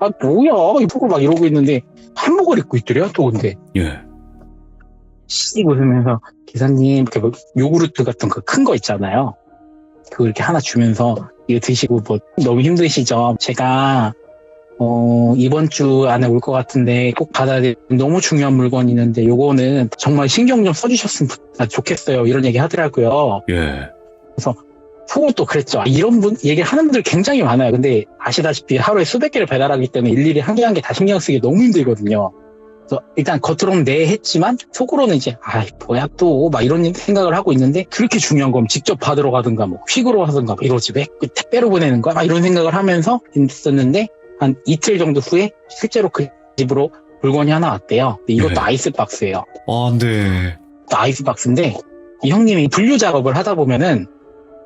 아 뭐야 이거 막 이러고 있는데 한복을 입고 있더래요 또 근데. 예. 씩 웃으면서 기사님 이렇게 뭐 요구르트 같은 그 큰 거 있잖아요. 그거 이렇게 하나 주면서 이거 드시고 뭐 너무 힘드시죠? 제가 이번 주 안에 올 것 같은데 꼭 받아야 될 너무 중요한 물건이 있는데 요거는 정말 신경 좀 써주셨으면 좋겠어요. 이런 얘기 하더라고요. 예. 속은 또 그랬죠. 이런 분 얘기를 하는 분들 굉장히 많아요. 근데 아시다시피 하루에 수백 개를 배달하기 때문에 일일이 한 개 한 개 다 신경 쓰기 너무 힘들거든요. 그래서 일단 겉으로는 네 했지만 속으로는 이제 뭐야 또 막 이런 생각을 하고 있는데 그렇게 중요한 건 직접 받으러 가든가 뭐 퀵으로 하든가 뭐 이러지 왜 택배로 보내는 거야? 막 이런 생각을 하면서 있었는데 한 이틀 정도 후에 실제로 그 집으로 물건이 하나 왔대요. 근데 이것도 네. 아이스박스예요. 네. 또 아이스박스인데 이 형님이 분류 작업을 하다 보면은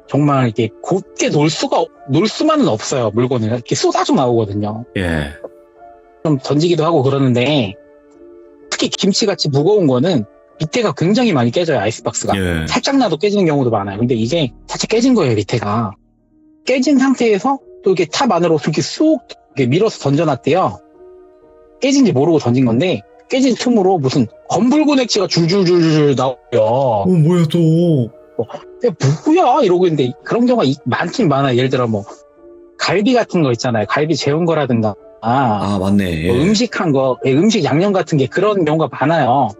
정말 이렇게 곱게 놀 수만은 없어요. 물건을 이렇게 쏟아져 나오거든요. 예. 좀 던지기도 하고 그러는데 특히 김치같이 무거운 거는 밑에가 굉장히 많이 깨져요. 아이스박스가. 예. 살짝 나도 깨지는 경우도 많아요. 근데 이게 살짝 깨진 거예요. 밑에가. 깨진 상태에서 또 이렇게 탑 안으로 이렇게 쑥 이렇게 밀어서 던져놨대요. 깨진지 모르고 던진 건데 깨진 틈으로 무슨 검붉은 액체가 줄줄줄줄 나와요. 뭐야 또. 뭐야 이러고 있는데 그런 경우가 많긴 많아요. 예를 들어 뭐 갈비 같은 거 있잖아요. 갈비 재운 거라든가 맞네. 예. 뭐 음식한 거, 음식 양념 같은 게 그런 경우가 많아요.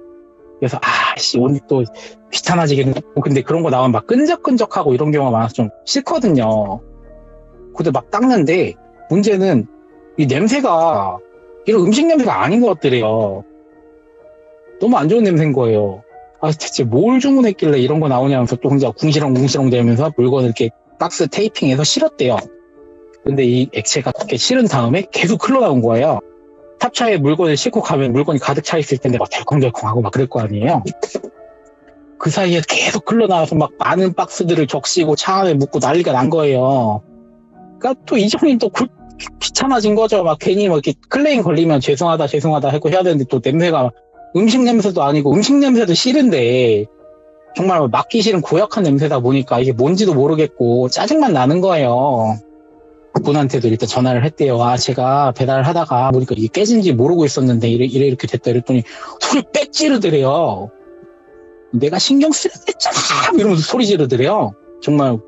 그래서 오늘 또 귀찮아지겠네. 근데 그런 거 나오면 막 끈적끈적하고 이런 경우가 많아서 좀 싫거든요. 근데 막 닦는데 문제는 이 냄새가 이런 음식 냄새가 아닌 것 같더래요. 너무 안 좋은 냄새인 거예요. 대체 뭘 주문했길래 이런 거 나오냐면서 또 혼자 궁시렁궁시렁 대면서 물건을 이렇게 박스 테이핑해서 실었대요. 근데 이 액체가 그렇게 실은 다음에 계속 흘러나온 거예요. 탑차에 물건을 싣고 가면 물건이 가득 차 있을 텐데 막 덜컹덜컹하고 막 그럴 거 아니에요. 그 사이에 계속 흘러나와서 막 많은 박스들을 적시고 차 안에 묻고 난리가 난 거예요. 그러니까 또 이정님 또 귀찮아진 거죠. 막 괜히 막 이렇게 클레임 걸리면 죄송하다 하고 해야 되는데 또 냄새가 음식 냄새도 아니고 음식 냄새도 싫은데 정말 맡기 싫은 고약한 냄새다 보니까 이게 뭔지도 모르겠고 짜증만 나는 거예요. 그분한테도 일단 전화를 했대요. 제가 배달을 하다가 보니까 이게 깨진지 모르고 있었는데 이렇게 됐다 이랬더니 소리 빽 지르더래요. 내가 신경 쓰려 했잖아 이러면서 소리 지르더래요. 정말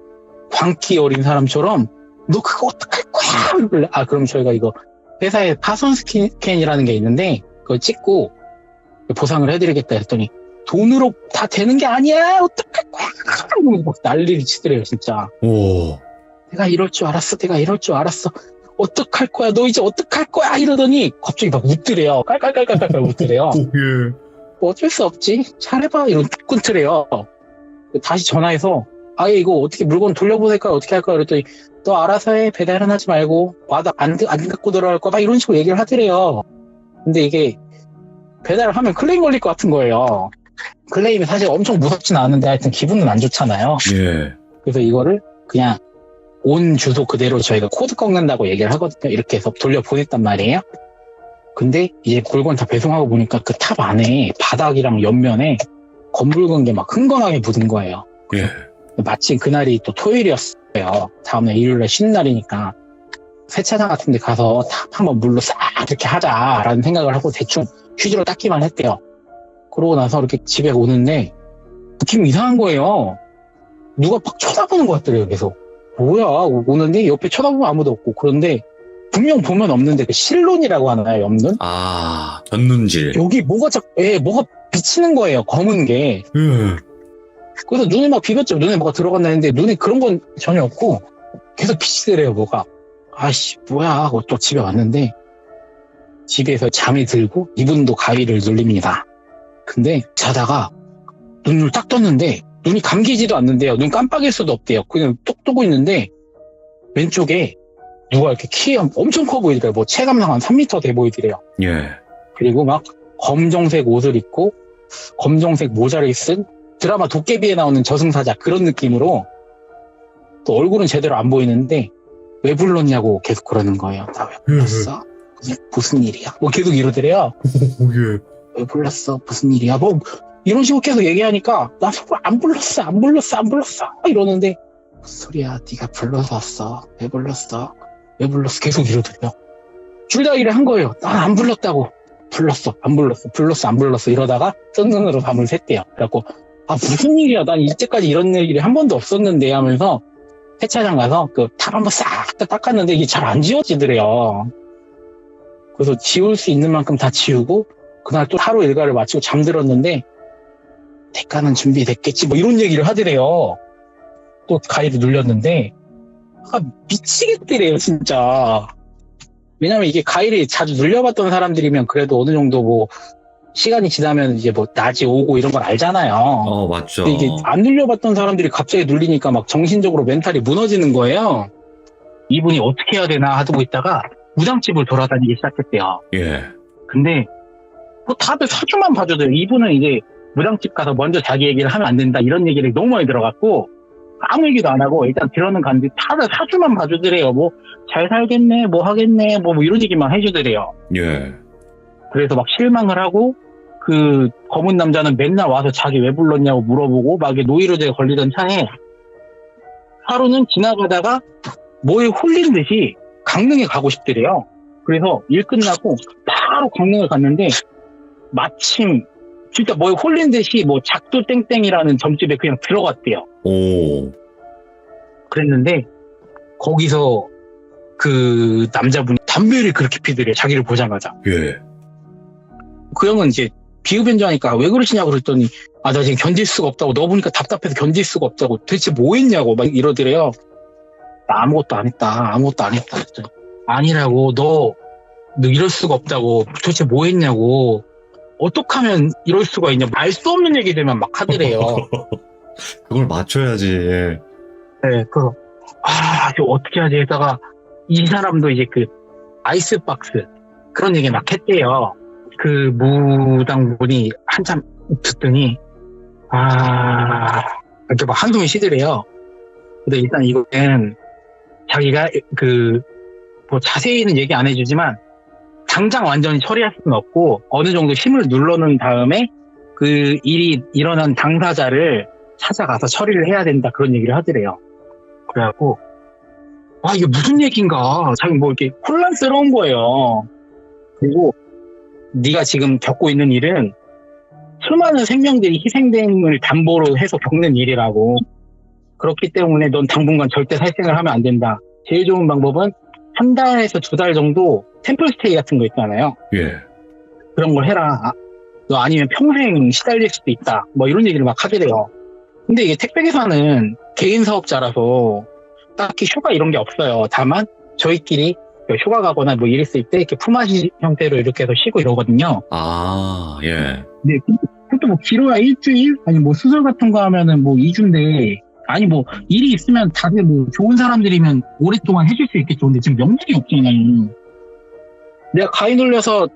광기 어린 사람처럼 너 그거 어떡할 거야? 그럼 저희가 이거 회사에 파손 스캔이라는 게 있는데 그걸 찍고 보상을 해드리겠다 했더니 돈으로 다 되는 게 아니야 어떡할 거야? 막 난리를 치더래요 진짜. 오. 내가 이럴 줄 알았어. 어떡할 거야? 너 이제 어떡할 거야? 이러더니 갑자기 막 웃더래요. 깔깔깔깔깔 웃더래요. 예. 어쩔 수 없지. 잘해봐. 이런 끊더래요. 다시 전화해서 이거 어떻게 물건 돌려보낼까? 어떻게 할까? 그랬더니 너 알아서 해. 배달은 하지 말고 와도 안 갖고 들어갈 거야. 막 이런 식으로 얘기를 하더래요. 근데 이게 배달을 하면 클레임 걸릴 것 같은 거예요. 클레임이 사실 엄청 무섭진 않은데 하여튼 기분은 안 좋잖아요. 예. 그래서 이거를 그냥 온 주소 그대로 저희가 코드 꺾는다고 얘기를 하거든요. 이렇게 해서 돌려보냈단 말이에요. 근데 이제 물건 다 배송하고 보니까 그 탑 안에 바닥이랑 옆면에 검붉은 게 막 흥건하게 묻은 거예요. 예. 마침 그날이 또 토요일이었어요. 다음날 일요일날 쉬는 날이니까 세차장 같은 데 가서 탑 한번 물로 싹 이렇게 하자라는 생각을 하고 대충 휴지로 닦기만 했대요. 그러고 나서 이렇게 집에 오는데 느낌이 이상한 거예요. 누가 막 쳐다보는 것 같더래요, 계속. 뭐야? 오는데 옆에 쳐다보면 아무도 없고. 그런데 분명 보면 없는데 그 실론이라고 하나요, 옆눈? 아, 곁눈질. 여기 뭐가 비치는 거예요, 검은 게. 예. 그래서 눈에 막 비볐죠. 눈에 뭐가 들어갔나 했는데 눈에 그런 건 전혀 없고 계속 비치더래요, 뭐가. 아씨, 뭐야 하고 또 집에 왔는데 집에서 잠이 들고 이분도 가위를 눌립니다. 근데 자다가 눈을 딱 떴는데 눈이 감기지도 않는데요. 눈 깜빡일 수도 없대요. 그냥 똑 뜨고 있는데 왼쪽에 누가 이렇게 키 엄청 커 보이더래요. 뭐 체감상 한 3m 돼 보이더래요. 예. 그리고 막 검정색 옷을 입고 검정색 모자를 쓴 드라마 도깨비에 나오는 저승사자 그런 느낌으로 또 얼굴은 제대로 안 보이는데 왜 불렀냐고 계속 그러는 거예요. 나 왜 불렀어? 무슨 일이야? 뭐 계속 이러더래요. 예. 왜 불렀어? 무슨 일이야? 뭐 이런 식으로 계속 얘기하니까 나 속으로 안 불렀어 이러는데 무슨 소리야? 네가 불러서 왔어. 왜 불렀어? 계속 이러더래요. 둘 다 일을 한 거예요. 난 안 불렀다고. 불렀어 안 불렀어 이러다가 뜬눈으로 밤을 샜대요. 그래갖고 아 무슨 일이야? 난 이때까지 이런 일이 한 번도 없었는데 하면서 세차장 가서 그 탑 한번 싹 다 닦았는데 이게 잘 안 지워지더래요. 그래서 지울 수 있는 만큼 다 지우고 그날 또 하루 일과를 마치고 잠들었는데 대가는 준비됐겠지 뭐 이런 얘기를 하더래요. 또 가위를 눌렸는데 아 미치겠더래요 진짜. 왜냐면 이게 가위를 자주 눌려봤던 사람들이면 그래도 어느 정도 뭐 시간이 지나면 이제 뭐 낮이 오고 이런 걸 알잖아요. 맞죠. 근데 이게 안 눌려봤던 사람들이 갑자기 눌리니까 막 정신적으로 멘탈이 무너지는 거예요. 이분이 어떻게 해야 되나 하고 있다가 무당집을 돌아다니기 시작했대요. 예. 근데 뭐 다들 사주만 봐줘도요. 이분은 이제 무당집 가서 먼저 자기 얘기를 하면 안 된다 이런 얘기를 너무 많이 들어갔고 아무 얘기도 안 하고 일단 들어는 갔는데 다들 사주만 봐주더래요. 뭐 잘 살겠네, 뭐 하겠네, 뭐 이런 얘기만 해주더래요. 예. 그래서 막 실망을 하고 그 검은 남자는 맨날 와서 자기 왜 불렀냐고 물어보고 막 노이로제에 걸리던 차에 하루는 지나가다가 뭐에 홀린 듯이 강릉에 가고 싶더래요. 그래서 일 끝나고 바로 강릉을 갔는데 마침 진짜 뭐에 홀린 듯이 뭐 작두 땡땡이라는 점집에 그냥 들어갔대요. 오. 그랬는데 거기서 그 남자분이 담배를 그렇게 피더래요. 자기를 보자마자. 예. 그 형은 이제 비흡연자니까 왜 그러시냐고 그랬더니 아 나 지금 견딜 수가 없다고 너 보니까 답답해서 견딜 수가 없다고 도대체 뭐 했냐고 막 이러더래요. 나 아무것도 안 했다. 그랬더니 아니라고 너 이럴 수가 없다고 도대체 뭐 했냐고 어떻게 하면 이럴 수가 있냐 알 수 없는 얘기들만 막 하더래요. 그걸 맞춰야지. 예. 네, 그래서 이거 어떻게 하지 했다가 이 사람도 이제 그 아이스박스 그런 얘기 막 했대요. 그 무당분이 한참 듣더니 이렇게 막 한숨을 쉬더래요. 근데 일단 이거는 자기가 그 뭐 자세히는 얘기 안 해주지만 당장 완전히 처리할 수는 없고 어느 정도 힘을 눌러놓은 다음에 그 일이 일어난 당사자를 찾아가서 처리를 해야 된다 그런 얘기를 하더래요. 그래갖고 이게 무슨 얘기인가 자기 뭐 이렇게 혼란스러운 거예요. 그리고 네가 지금 겪고 있는 일은 수많은 생명들이 희생됨을 담보로 해서 겪는 일이라고. 그렇기 때문에 넌 당분간 절대 살생을 하면 안 된다. 제일 좋은 방법은 한 달에서 2달 정도 템플스테이 같은 거 있잖아요. 예. 그런 걸 해라. 너 아니면 평생 시달릴 수도 있다. 뭐 이런 얘기를 막 하더래요. 근데 이게 택배기사는 개인 사업자라서 딱히 휴가 이런 게 없어요. 다만 저희끼리 휴가 가거나 뭐 일 있을 때 이렇게 품앗이 형태로 이렇게 해서 쉬고 이러거든요. 예. 네, 그것도 뭐 길어야 일주일? 아니 뭐 수술 같은 거 하면은 뭐 2주인데 아니 뭐 일이 있으면 다들 뭐 좋은 사람들이면 오랫동안 해줄 수 있겠죠. 근데 지금 명분이 없잖아요. 내가 가위 눌려서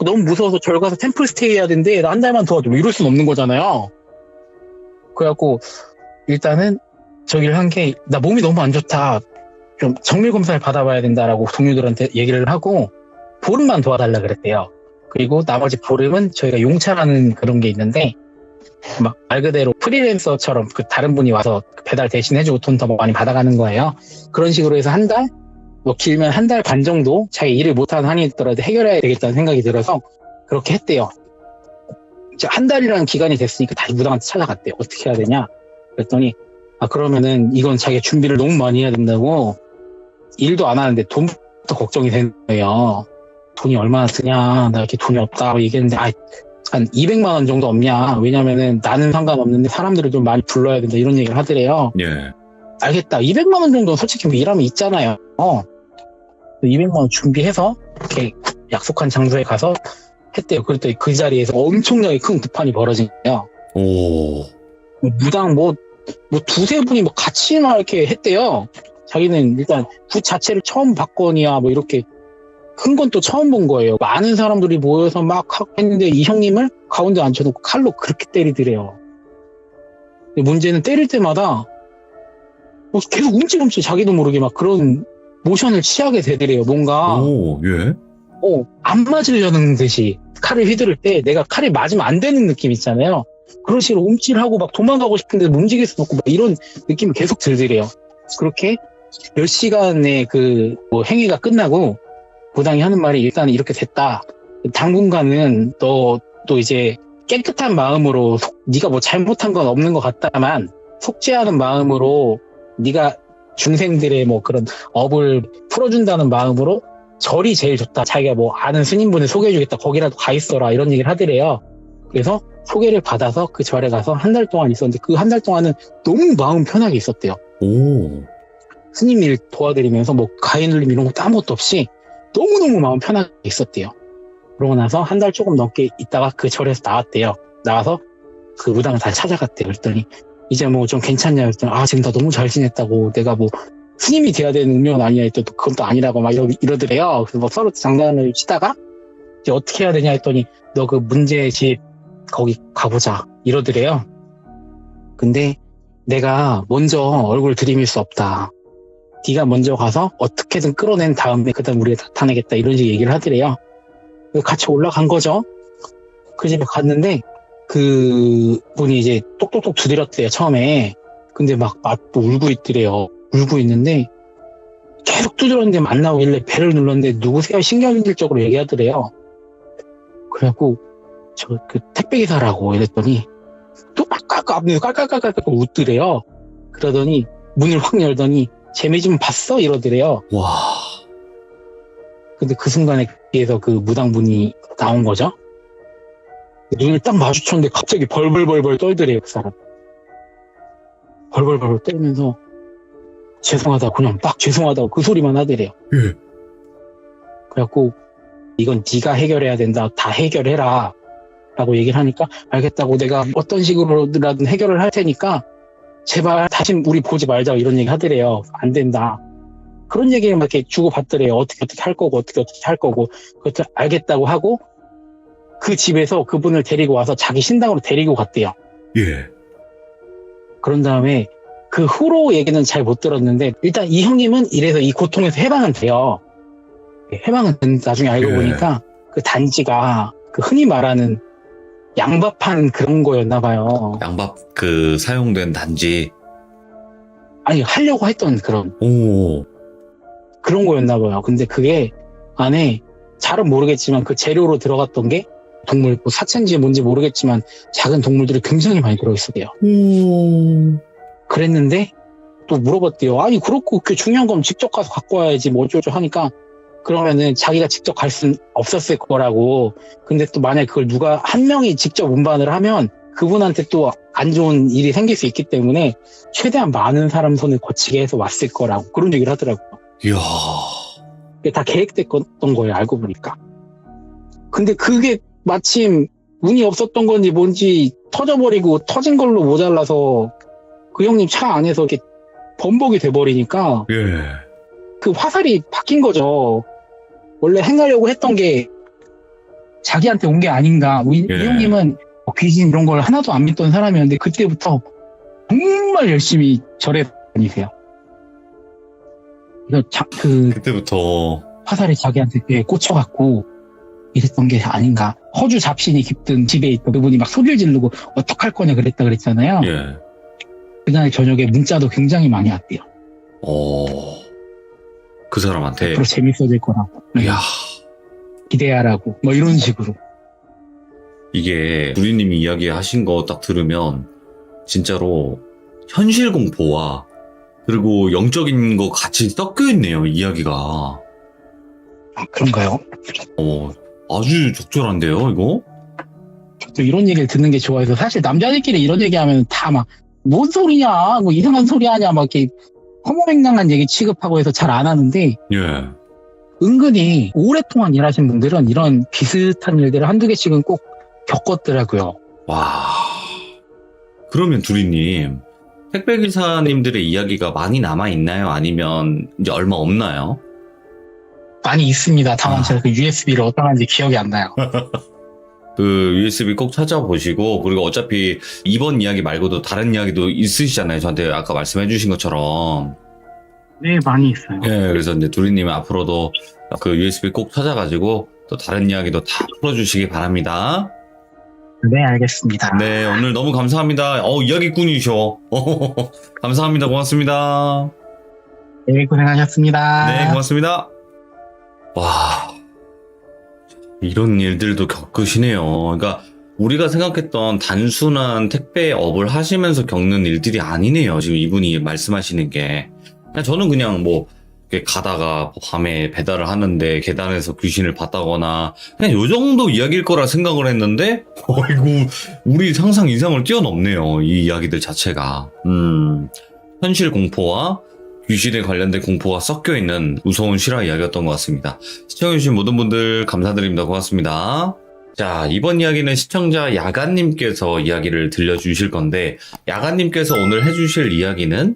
너무 무서워서 절 가서 템플 스테이 해야 되는데 나 한 달만 도와줘. 뭐 이럴 수는 없는 거잖아요. 그래갖고 일단은 저기를 한 게 나 몸이 너무 안 좋다. 좀 정밀 검사를 받아봐야 된다라고 동료들한테 얘기를 하고 보름만 도와달라 그랬대요. 그리고 나머지 보름은 저희가 용차라는 그런 게 있는데 막 말 그대로 프리랜서처럼 그 다른 분이 와서 배달 대신 해주고 돈 더 많이 받아가는 거예요. 그런 식으로 해서 한 달, 뭐 길면 한 달 반 정도 자기 일을 못하는 한이 있더라도 해결해야 되겠다는 생각이 들어서 그렇게 했대요. 이제 한 달이라는 기간이 됐으니까 다시 무당한테 찾아갔대요. 어떻게 해야 되냐? 그랬더니 그러면은 이건 자기 준비를 너무 많이 해야 된다고 일도 안 하는데 돈부터 걱정이 되는 거예요. 돈이 얼마나 드냐? 나 이렇게 돈이 없다. 얘기했는데 한 200만 원 정도 없냐? 왜냐면은 나는 상관없는데 사람들을 좀 많이 불러야 된다. 이런 얘기를 하더래요. 예. 알겠다. 200만 원 정도는 솔직히 뭐 일하면 있잖아요. 200만 원 준비해서 이렇게 약속한 장소에 가서 했대요. 그랬더니 그 자리에서 엄청나게 큰 구판이 벌어진 거예요. 오. 무당 두세 분이 같이 막 이렇게 했대요. 자기는 일단 굿 자체를 처음 봤거니와 뭐 이렇게 큰 건 또 처음 본 거예요. 많은 사람들이 모여서 막 했는데 이 형님을 가운데 앉혀놓고 칼로 그렇게 때리더래요. 근데 문제는 때릴 때마다 계속 움찔움찔 자기도 모르게 막 그런 모션을 취하게 되더래요. 뭔가 오, 예. 안 맞으려는 듯이 칼을 휘두를 때 내가 칼이 맞으면 안 되는 느낌 있잖아요. 그런 식으로 움찔하고 막 도망가고 싶은데 움직일 수 없고 막 이런 느낌이 계속 들더래요. 그렇게 10시간의 행위가 끝나고 무당이 하는 말이 일단 이렇게 됐다. 당분간은 너도 이제 깨끗한 마음으로 네가 뭐 잘못한 건 없는 것 같다만 속죄하는 마음으로 네가 중생들의 뭐 그런 업을 풀어준다는 마음으로 절이 제일 좋다. 자기가 뭐 아는 스님분을 소개해주겠다. 거기라도 가 있어라. 이런 얘기를 하더래요. 그래서 소개를 받아서 그 절에 가서 한 달 동안 있었는데 그 한 달 동안은 너무 마음 편하게 있었대요. 오. 스님 일 도와드리면서 뭐 가위 눌림 이런 것도 아무것도 없이 너무너무 마음 편하게 있었대요. 그러고 나서 한 달 조금 넘게 있다가 그 절에서 나왔대요. 나와서 그 무당을 다시 찾아갔대요. 그랬더니 이제 뭐 좀 괜찮냐 그랬더니 지금 나 너무 잘 지냈다고 내가 뭐 스님이 돼야 되는 운명은 아니야 했더니 그건 또 아니라고 막 이러더래요. 그래서 뭐 서로 장난을 치다가 이제 어떻게 해야 되냐 했더니 너 그 문제의 집 거기 가보자 이러더래요. 근데 내가 먼저 얼굴 들이밀 수 없다. 네가 먼저 가서 어떻게든 끌어낸 다음에 그다음 우리가 나타내겠다 이런 식의 얘기를 하더래요. 같이 올라간 거죠. 그 집에 갔는데 그 분이 이제 똑똑똑 두드렸대요 처음에. 근데 막 또 울고 있더래요. 울고 있는데 계속 두드렸는데 안 나오길래 배를 눌렀는데 누구세요? 신경질적으로 얘기하더래요. 그래갖고 저 그 택배기사라고 이랬더니 또 깔깔깔깔 웃더래요. 그러더니 문을 확 열더니 재미 좀 봤어? 이러더래요. 와. 근데 그 순간에 뒤에서 그 무당분이 나온 거죠. 눈을 딱 마주쳤는데 갑자기 벌벌벌벌 떨더래요, 그 사람. 벌벌벌벌 떨면서 죄송하다, 그냥 딱 죄송하다고 그 소리만 하더래요. 예. 그래갖고 이건 네가 해결해야 된다, 다 해결해라 라고 얘기를 하니까 알겠다고 내가 어떤 식으로든 해결을 할 테니까 제발 다시 우리 보지 말자 이런 얘기 하더래요. 안 된다. 그런 얘기를 막 이렇게 주고받더래요. 어떻게 할 거고 어떻게 할 거고. 그것도 알겠다고 하고 그 집에서 그분을 데리고 와서 자기 신당으로 데리고 갔대요. 예. 그런 다음에 그 후로 얘기는 잘 못 들었는데 일단 이 형님은 이래서 이 고통에서 해방은 돼요. 해방은 나중에 알고 보니까 그 단지가 그 흔히 말하는 양밥하는 그런 거였나 봐요. 양밥 사용된 단지. 아니 하려고 했던 그런 거였나 봐요. 근데 그게 안에 잘은 모르겠지만 그 재료로 들어갔던 게 동물 뭐 사체인지 뭔지 모르겠지만 작은 동물들이 굉장히 많이 들어있었대요. 그랬는데 또 물어봤대요. 아니 그렇고 그 중요한 건 직접 가서 갖고 와야지 뭐 어쩌고 하니까 그러면은 자기가 직접 갈 수는 없었을 거라고. 근데 또 만약에 그걸 누가 한 명이 직접 운반을 하면 그분한테 또 안 좋은 일이 생길 수 있기 때문에 최대한 많은 사람 손을 거치게 해서 왔을 거라고 그런 얘기를 하더라고요. 이야. 그게 다 계획됐던 거예요, 알고 보니까. 근데 그게 마침 운이 없었던 건지 뭔지 터져버리고 터진 걸로 모자라서 그 형님 차 안에서 이렇게 범벅이 돼버리니까 예. 그 화살이 바뀐 거죠. 원래 행하려고 했던 게 자기한테 온 게 아닌가. 이 형님은 귀신 이런 걸 하나도 안 믿던 사람이었는데 그때부터 정말 열심히 절에 다니세요. 그때부터. 화살이 자기한테 꽤 꽂혀갖고 이랬던 게 아닌가. 허주 잡신이 깃든 집에 있던 그분이 막 소리를 지르고 어떡할 거냐 그랬다 그랬잖아요. 예. 그날 저녁에 문자도 굉장히 많이 왔대요. 그 사람한테. 앞으로 재밌어질 거라고. 이야. 기대하라고. 뭐 이런 식으로. 이게 두리님이 이야기하신 거 딱 들으면 진짜로 현실 공포와 그리고 영적인 거 같이 섞여 있네요, 이야기가. 아, 그런가요? 아주 적절한데요, 이거? 또 이런 얘기를 듣는 게 좋아해서 사실 남자들끼리 이런 얘기하면 다 막 뭔 소리냐, 뭐 이상한 소리 하냐, 막 이렇게 허무맹랑한 얘기 취급하고 해서 잘 안 하는데 예. 은근히 오랫동안 일하신 분들은 이런 비슷한 일들을 한두 개씩은 꼭 겪었더라고요. 와. 그러면 두리님, 택배기사님들의 이야기가 많이 남아있나요? 아니면 이제 얼마 없나요? 많이 있습니다. 다만 제가 그 USB를 어디다 놨는지 기억이 안 나요. 그 USB 꼭 찾아보시고, 그리고 어차피 이번 이야기 말고도 다른 이야기도 있으시잖아요. 저한테 아까 말씀해 주신 것처럼. 네, 많이 있어요. 예, 그래서 이제 두리님 앞으로도 그 USB 꼭 찾아가지고 또 다른 이야기도 다 풀어주시기 바랍니다. 네, 알겠습니다. 네, 오늘 너무 감사합니다. 이야기꾼이셔. 감사합니다. 고맙습니다. 네, 고생하셨습니다. 네, 고맙습니다. 와, 이런 일들도 겪으시네요. 그러니까 우리가 생각했던 단순한 택배업을 하시면서 겪는 일들이 아니네요. 지금 이분이 말씀하시는 게. 저는 그냥 뭐 이렇게 가다가 밤에 배달을 하는데 계단에서 귀신을 봤다거나 그냥 요 정도 이야기일 거라 생각을 했는데 아이고 우리 상상 이상을 뛰어넘네요. 이 이야기들 자체가. 현실 공포와 귀신에 관련된 공포가 섞여 있는 무서운 실화 이야기였던 것 같습니다. 시청해주신 모든 분들 감사드립니다. 고맙습니다. 자, 이번 이야기는 시청자 야간님께서 이야기를 들려주실 건데, 야간님께서 오늘 해주실 이야기는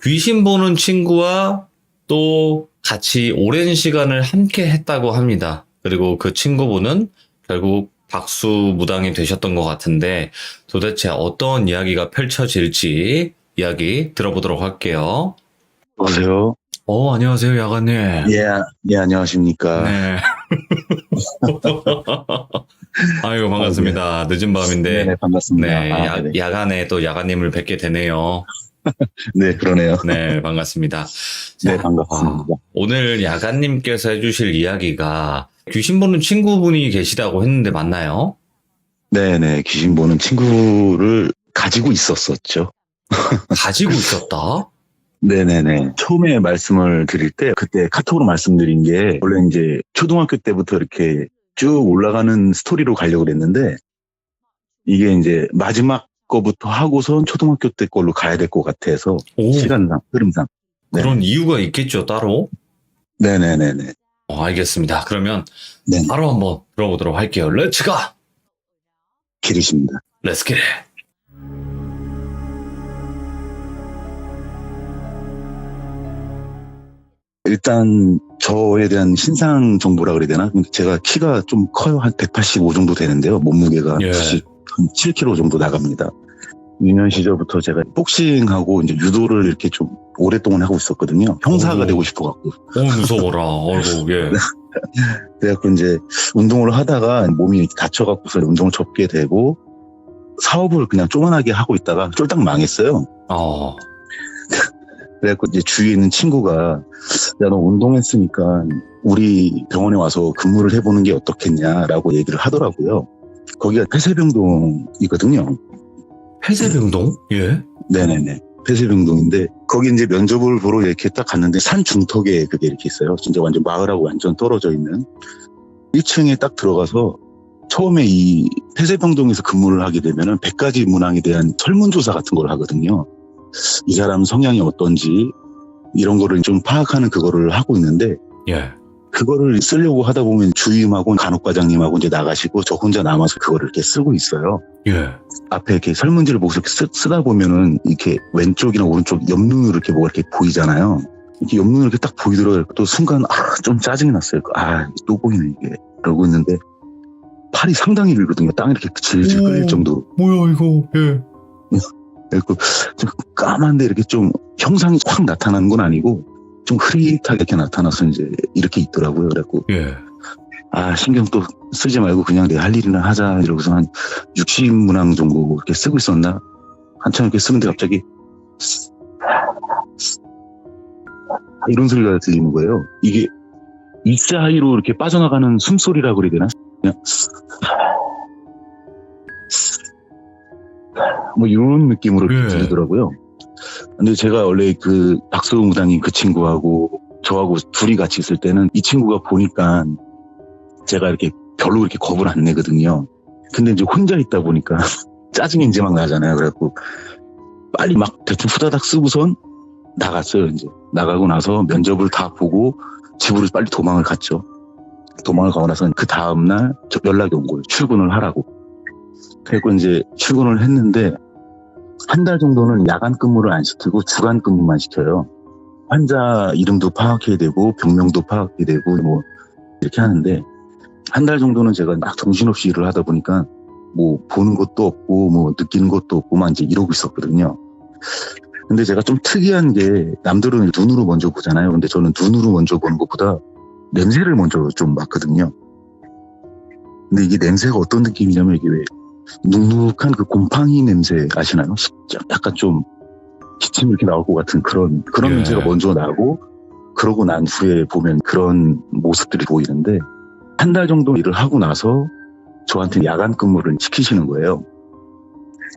귀신 보는 친구와 또 같이 오랜 시간을 함께 했다고 합니다. 그리고 그 친구분은 결국 박수무당이 되셨던 것 같은데, 도대체 어떤 이야기가 펼쳐질지 이야기 들어보도록 할게요. 여보세요? 안녕하세요, 야간님. 예, 안녕하십니까. 네. 아이고, 반갑습니다. 늦은 밤인데. 네, 반갑습니다. 네, 네. 야간에 또 야간님을 뵙게 되네요. 네, 그러네요. 네, 반갑습니다. 네, 자, 반갑습니다. 오늘 야간님께서 해주실 이야기가 귀신 보는 친구분이 계시다고 했는데 맞나요? 네네, 귀신 보는 친구를 가지고 있었었죠. 가지고 있었다? 네네네. 처음에 말씀을 드릴 때, 그때 카톡으로 말씀드린 게, 원래 이제 초등학교 때부터 이렇게 쭉 올라가는 스토리로 가려고 그랬는데, 이게 이제 마지막 거부터 하고선 초등학교 때 걸로 가야 될 것 같아서, 오, 시간상, 흐름상. 네. 그런 이유가 있겠죠, 따로? 네네네네. 알겠습니다. 그러면 네, 바로 한번 들어보도록 할게요. 렛츠 가! 길으십니다. 렛츠 기! 일단 저에 대한 신상 정보라 그래야 되나? 제가 키가 좀 커요. 한 185 정도 되는데요. 몸무게가 예. 한 7kg 정도 나갑니다. 유년 시절부터 제가 복싱하고 이제 유도를 이렇게 좀 오랫동안 하고 있었거든요. 형사가 오. 되고 싶어갖고. 무서워라. 어이구, 예. 그래갖고 이제 운동을 하다가 몸이 다쳐갖고서 운동을 접게 되고 사업을 그냥 조그만하게 하고 있다가 쫄딱 망했어요. 그래갖고 이제 주위에 있는 친구가 야, 너 운동했으니까 우리 병원에 와서 근무를 해보는 게 어떻겠냐라고 얘기를 하더라고요. 거기가 폐쇄병동이거든요. 폐쇄병동? 예. 네네네. 폐쇄병동인데 거기 이제 면접을 보러 이렇게 딱 갔는데 산 중턱에 그게 이렇게 있어요. 진짜 완전 마을하고 완전 떨어져 있는 1층에 딱 들어가서 처음에 이 폐쇄병동에서 근무를 하게 되면은 100가지 문항에 대한 설문조사 같은 걸 하거든요. 이 사람 성향이 어떤지 이런 거를 좀 파악하는 그거를 하고 있는데 예. 그거를 쓰려고 하다 보면 주임하고 간호과장님하고 이제 나가시고 저 혼자 남아서 그거를 이렇게 쓰고 있어요. 예. 앞에 이렇게 설문지를 보고서 이렇게 쓰다 보면은 이렇게 왼쪽이나 오른쪽 옆눈으로 이렇게 뭐가 이렇게 보이잖아요. 이렇게 옆눈으로 이렇게 딱 보이더라고요. 또 순간 좀 짜증이 났어요. 또 보이네 이게. 그러고 있는데 팔이 상당히 길거든요. 땅에 이렇게 질질 끌릴 정도로. 뭐야, 이거. 예. 그래서 좀 까만데 이렇게 좀 형상이 확 나타나는 건 아니고 좀 흐릿하게 이렇게 나타나서 이제 이렇게 있더라고요. 그래갖고 예. 신경 또 쓰지 말고 그냥 내 할 일이나 하자 이러고서 한 60문항 정도 이렇게 쓰고 있었나? 한참 이렇게 쓰는데 갑자기 이런 소리가 들리는 거예요. 이게 입사 사이로 이렇게 빠져나가는 숨소리라고 그래야 되나? 그냥 뭐 이런 느낌으로 이렇게 예. 들리더라고요. 근데 제가 원래 그 박수호 무당인 그 친구하고 저하고 둘이 같이 있을 때는 이 친구가 보니까 제가 이렇게 별로 이렇게 겁을 안 내거든요. 근데 이제 혼자 있다 보니까 짜증이 이제 막 나잖아요. 그래갖고 빨리 막 대충 후다닥 쓰고선 나갔어요. 이제 나가고 나서 면접을 다 보고 집으로 빨리 도망을 갔죠. 도망을 가고 나서 그 다음날 연락이 온 거예요. 출근을 하라고. 그래서 이제 출근을 했는데 한 달 정도는 야간 근무를 안 시키고 주간 근무만 시켜요. 환자 이름도 파악해야 되고 병명도 파악해야 되고 뭐 이렇게 하는데 한 달 정도는 제가 막 정신없이 일을 하다 보니까 뭐 보는 것도 없고 뭐 느끼는 것도 없고 막 이제 이러고 있었거든요. 근데 제가 좀 특이한 게 남들은 눈으로 먼저 보잖아요. 근데 저는 눈으로 먼저 보는 것보다 냄새를 먼저 좀 맡거든요. 근데 이게 냄새가 어떤 느낌이냐면 이게 왜 눅눅한 그 곰팡이 냄새 아시나요? 약간 좀 기침이 이렇게 나올 것 같은 그런 예. 냄새가 먼저 나고 그러고 난 후에 보면 그런 모습들이 보이는데 한 달 정도 일을 하고 나서 저한테 야간 근무를 시키시는 거예요.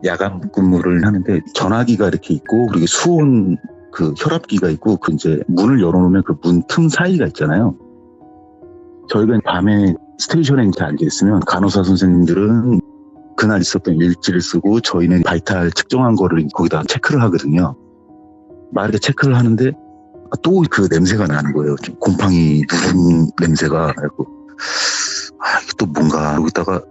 야간 근무를 하는데 전화기가 이렇게 있고 그리고 수온 그 혈압기가 있고 그 이제 문을 열어놓으면 그 문 틈 사이가 있잖아요. 저희가 밤에 스테이션에 이제 앉아 있으면 간호사 선생님들은 그날 있었던 일지를 쓰고 저희는 바이탈 측정한 거를 거기다 체크를 하거든요. 막 이렇게 체크를 하는데 또 그 냄새가 나는 거예요. 좀 곰팡이 누른 냄새가 나고 이게 또 뭔가 그러고 있다가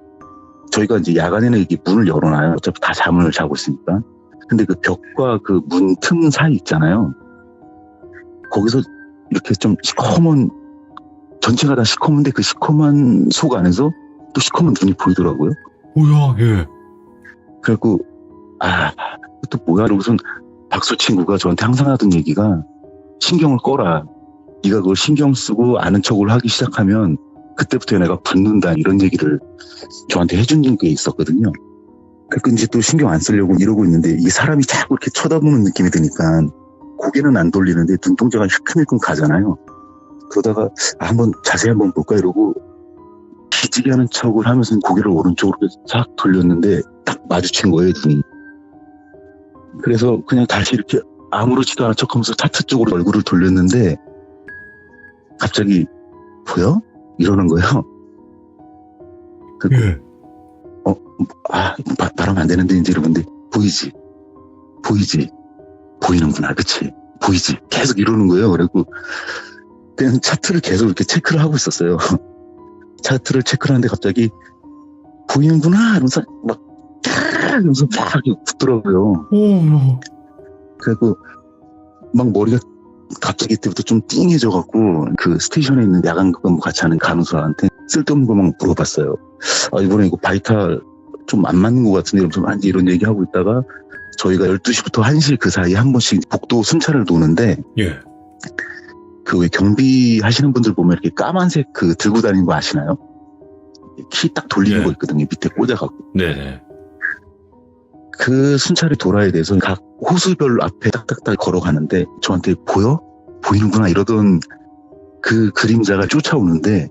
저희가 이제 야간에는 이게 문을 열어놔요. 어차피 다 잠을 자고 있으니까. 근데 그 벽과 그 문 틈 사이 있잖아요. 거기서 이렇게 좀 시커먼 전체가 다 시커먼데 그 시커먼 속 안에서 또 시커먼 눈이 보이더라고요. 뭐야, 예. 그래갖고 또 뭐야 이러고선 박수 친구가 저한테 항상 하던 얘기가 신경을 꺼라. 네가 그걸 신경 쓰고 아는 척을 하기 시작하면 그때부터 내가 붙는다 이런 얘기를 저한테 해준 게 있었거든요. 그러니까 이제 또 신경 안 쓰려고 이러고 있는데 이 사람이 자꾸 이렇게 쳐다보는 느낌이 드니까 고개는 안 돌리는데 눈동자가 힐끔힐끔 가잖아요. 그러다가 한번 자세히 한번 볼까 이러고 기지개 하는 척을 하면서 고개를 오른쪽으로 싹 돌렸는데 딱 마주친 거예요, 눈이. 그래서 그냥 다시 이렇게 아무렇지도 않은 척하면서 차트 쪽으로 얼굴을 돌렸는데 갑자기 보여? 이러는 거예요. 예. 말하면 안 되는데 이제 이러는데 보이지? 보이는구나, 그치? 보이지? 계속 이러는 거예요. 그래갖고 그냥 차트를 계속 이렇게 체크를 하고 있었어요. 차트를 체크를 하는데 갑자기 보이는구나 이러면서 막 이러면서 막 이렇게 붙더라고요. 그래갖고 막 머리가 갑자기 이때부터 좀 띵해져갖고 그 스테이션에 있는 야간 근무 같이 하는 간호사한테 쓸데없는 거 막 물어봤어요. 이번에 이거 바이탈 좀 안 맞는 것 같은데 이러면서 이런 얘기하고 있다가 저희가 12시부터 1시 그 사이에 한 번씩 복도 순찰을 도는데 예. 그 왜 경비 하시는 분들 보면 이렇게 까만색 그 들고 다니는 거 아시나요? 키 딱 돌리는 예. 거 있거든요. 밑에 꽂아갖고. 네네. 그 순찰이 돌아야 돼서 각 호수별 앞에 딱딱딱 걸어가는데 저한테 보이는구나 이러던 그 그림자가 쫓아오는데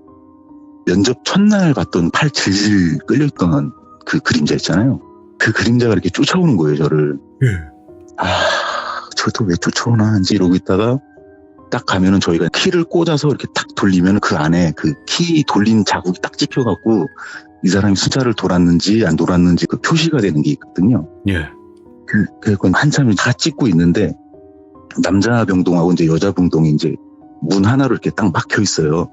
면접 첫날 봤던 팔 질질 끌려있던 그 그림자 있잖아요. 그 그림자가 이렇게 쫓아오는 거예요, 저를. 예. 저도 왜 쫓아오나 이제 이러고 있다가 딱 가면은 저희가 키를 꽂아서 이렇게 딱 돌리면 그 안에 그 키 돌린 자국이 딱 찍혀갖고 이 사람이 순찰을 돌았는지 안 돌았는지 그 표시가 되는 게 있거든요. 예. 그래서 한참 다 찍고 있는데 남자 병동하고 이제 여자 병동이 이제 문 하나로 이렇게 딱 막혀 있어요.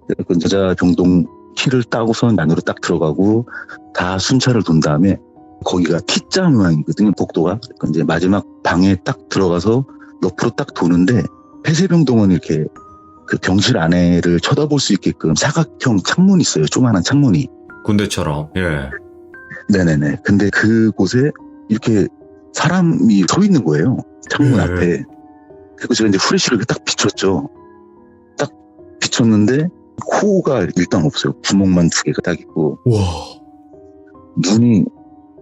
그래서 여자 병동 키를 따고선 안으로 딱 들어가고 다 순찰을 돈 다음에 거기가 T자 모양이거든요, 복도가. 그러니까 이제 마지막 방에 딱 들어가서 옆으로 딱 도는데 폐쇄병동은 이렇게 그 병실 안에를 쳐다볼 수 있게끔 사각형 창문이 있어요. 조그만한 창문이. 군대처럼. 예. 네네네. 근데 그곳에 이렇게 사람이 서 있는 거예요. 창문 예. 앞에. 그리고 제가 이제 후레쉬를 이렇게 딱 비췄죠. 딱 비췄는데 코가 일단 없어요. 구멍만 2개가 딱 있고 와. 눈이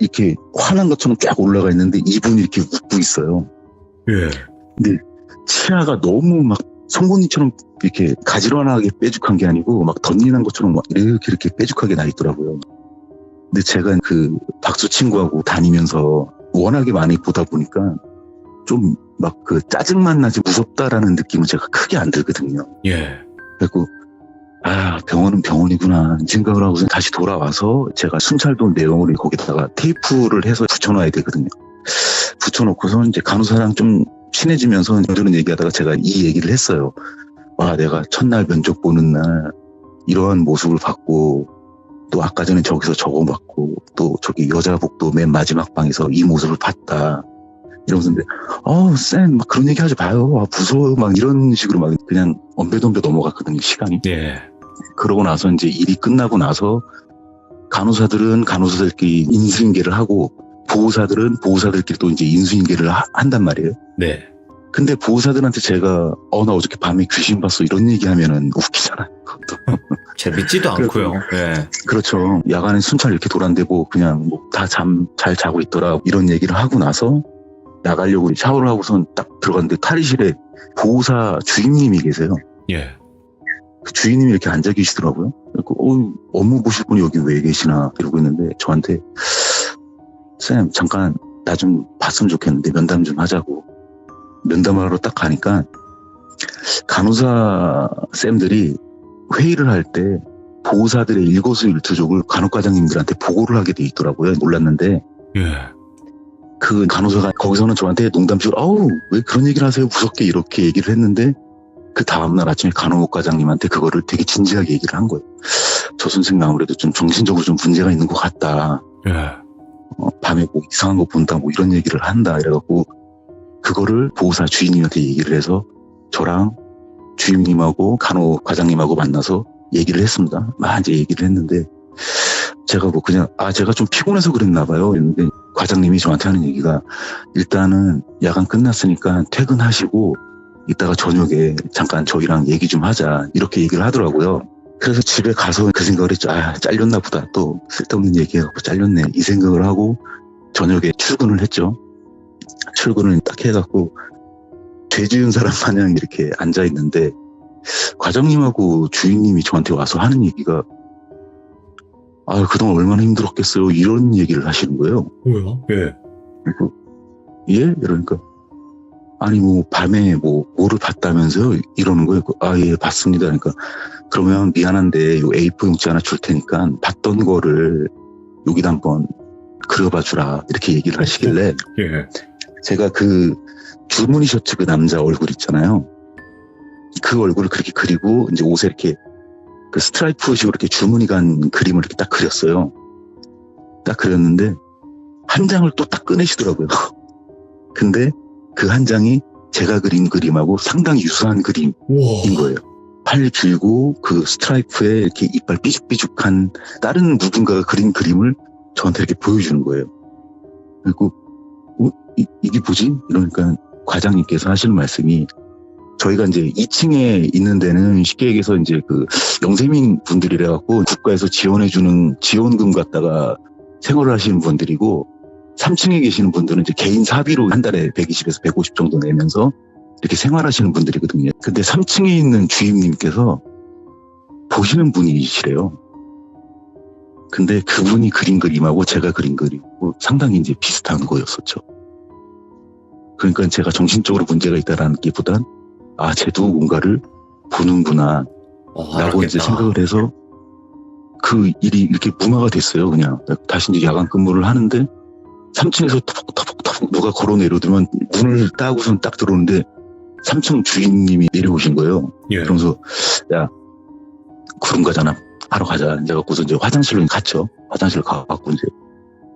이렇게 화난 것처럼 쫙 올라가 있는데 입은 이렇게 웃고 있어요. 예. 근데 치아가 너무 막 송곳니처럼 이렇게 가지런하게 뾰족한 게 아니고 막 덧니난 것처럼 막 이렇게 뾰족하게 나 있더라고요. 근데 제가 그 박수 친구하고 다니면서 워낙에 많이 보다 보니까 좀 막 그 짜증만 나지 무섭다라는 느낌은 제가 크게 안 들거든요. 예. 그래서 아, 병원은 병원이구나 이 생각을 하고서 다시 돌아와서 제가 순찰도 내용을 거기다가 테이프를 해서 붙여놔야 되거든요. 붙여놓고서 이제 간호사랑 좀 친해지면서 이런 얘기하다가 제가 이 얘기를 했어요. 와, 내가 첫날 면접 보는 날 이러한 모습을 봤고 또 아까 전에 저기서 저거 봤고 또 저기 여자복도 맨 마지막 방에서 이 모습을 봤다. 이러면서 쌤, 막 그런 얘기 하지 마요. 아, 무서워요. 막 이런 식으로 막 그냥 엄배덤배 넘어갔거든요, 시간이. 예. 그러고 나서 이제 일이 끝나고 나서 간호사들은 간호사들끼리 인수인계를 하고 보호사들은 보호사들끼리 또 이제 인수인계를 한단 말이에요. 네. 근데 보호사들한테 제가 나 어저께 밤에 귀신 봤어 이런 얘기하면은 웃기잖아요. 그것도. 재밌지도 않고요. 예. 그렇죠. 야간에 순찰 이렇게 돌아다니고 그냥 뭐 다 잘 자고 있더라 이런 얘기를 하고 나서 나가려고 샤워를 하고선 딱 들어갔는데 탈의실에 보호사 주임님이 계세요. 예. 그 주임님이 이렇게 앉아 계시더라고요. 그리고 업무 보실 분이 여기 왜 계시나 이러고 있는데 저한테 쌤 잠깐 나 좀 봤으면 좋겠는데 면담 좀 하자고. 면담을 하러 딱 가니까 간호사 쌤들이 회의를 할 때 보호사들의 일거수일투족을 간호과장님들한테 보고를 하게 돼 있더라고요. 몰랐는데 예. 그 간호사가 거기서는 저한테 농담식으로 왜 그런 얘기를 하세요 무섭게 이렇게 얘기를 했는데 그 다음날 아침에 간호과장님한테 그거를 되게 진지하게 얘기를 한 거예요. 저 선생님 아무래도 좀 정신적으로 좀 문제가 있는 것 같다. 예. 밤에 뭐 이상한 거 본다 뭐 이런 얘기를 한다 이래갖고 그거를 보호사 주임님한테 얘기를 해서 저랑 주임님하고 간호과장님하고 만나서 얘기를 했습니다. 막 이제 얘기를 했는데 제가 뭐 그냥 제가 좀 피곤해서 그랬나 봐요. 근데 과장님이 저한테 하는 얘기가 일단은 야간 끝났으니까 퇴근하시고 이따가 저녁에 잠깐 저희랑 얘기 좀 하자 이렇게 얘기를 하더라고요. 그래서 집에 가서 그 생각을 했죠. 잘렸나 보다. 또 쓸데없는 얘기해갖고 잘렸네 이 생각을 하고 저녁에 출근을 했죠. 출근을 딱 해갖고 죄 지은 사람 마냥 이렇게 앉아있는데 과장님하고 주인님이 저한테 와서 하는 얘기가 그동안 얼마나 힘들었겠어요 이런 얘기를 하시는 거예요. 뭐야? 예. 그리고 예? 이러니까 아니 뭐 밤에 뭐를 봤다면서요? 이러는 거예요. 예 봤습니다. 그러니까 그러면 미안한데 요 A4 용지 하나 줄 테니까 봤던 거를 여기다 한번 그려봐 주라 이렇게 얘기를 하시길래 예. 제가 그 줄무늬 셔츠 그 남자 얼굴 있잖아요. 그 얼굴을 그렇게 그리고 이제 옷에 이렇게 그 스트라이프식으로 이렇게 줄무늬 간 그림을 이렇게 딱 그렸어요. 딱 그렸는데 한 장을 또 딱 꺼내시더라고요. 근데 그 한 장이 제가 그린 그림하고 상당히 유사한 그림인 거예요. 팔 길고 그 스트라이프에 이렇게 이빨 삐죽삐죽한 다른 누군가가 그린 그림을 저한테 이렇게 보여주는 거예요. 그리고 이게 뭐지? 이러니까 과장님께서 하시는 말씀이 저희가 이제 2층에 있는 데는 쉽게 얘기해서 이제 그 영세민 분들이래 갖고 국가에서 지원해주는 지원금 갖다가 생활을 하시는 분들이고 3층에 계시는 분들은 이제 개인 사비로 한 달에 120에서 150 정도 내면서 이렇게 생활하시는 분들이거든요. 근데 3층에 있는 주임님께서 보시는 분이시래요. 근데 그분이 그린 그림하고 제가 그린 그림하고 상당히 이제 비슷한 거였었죠. 그러니까 제가 정신적으로 문제가 있다라는 게 보단 쟤도 뭔가를 보는구나 라고 이제 생각을 해서 그 일이 이렇게 무마가 됐어요. 그냥 다시 이제 야간 근무를 하는데 3층에서 터벅터벅 누가 걸어 내려오면 문을 따고선 딱 들어오는데 3층 주인님이 내려오신 거예요. 예. 그러면서 야 구름 과자나 하러 가자. 이제 갖고서 이제 화장실로 갔죠. 화장실 가갖고 이제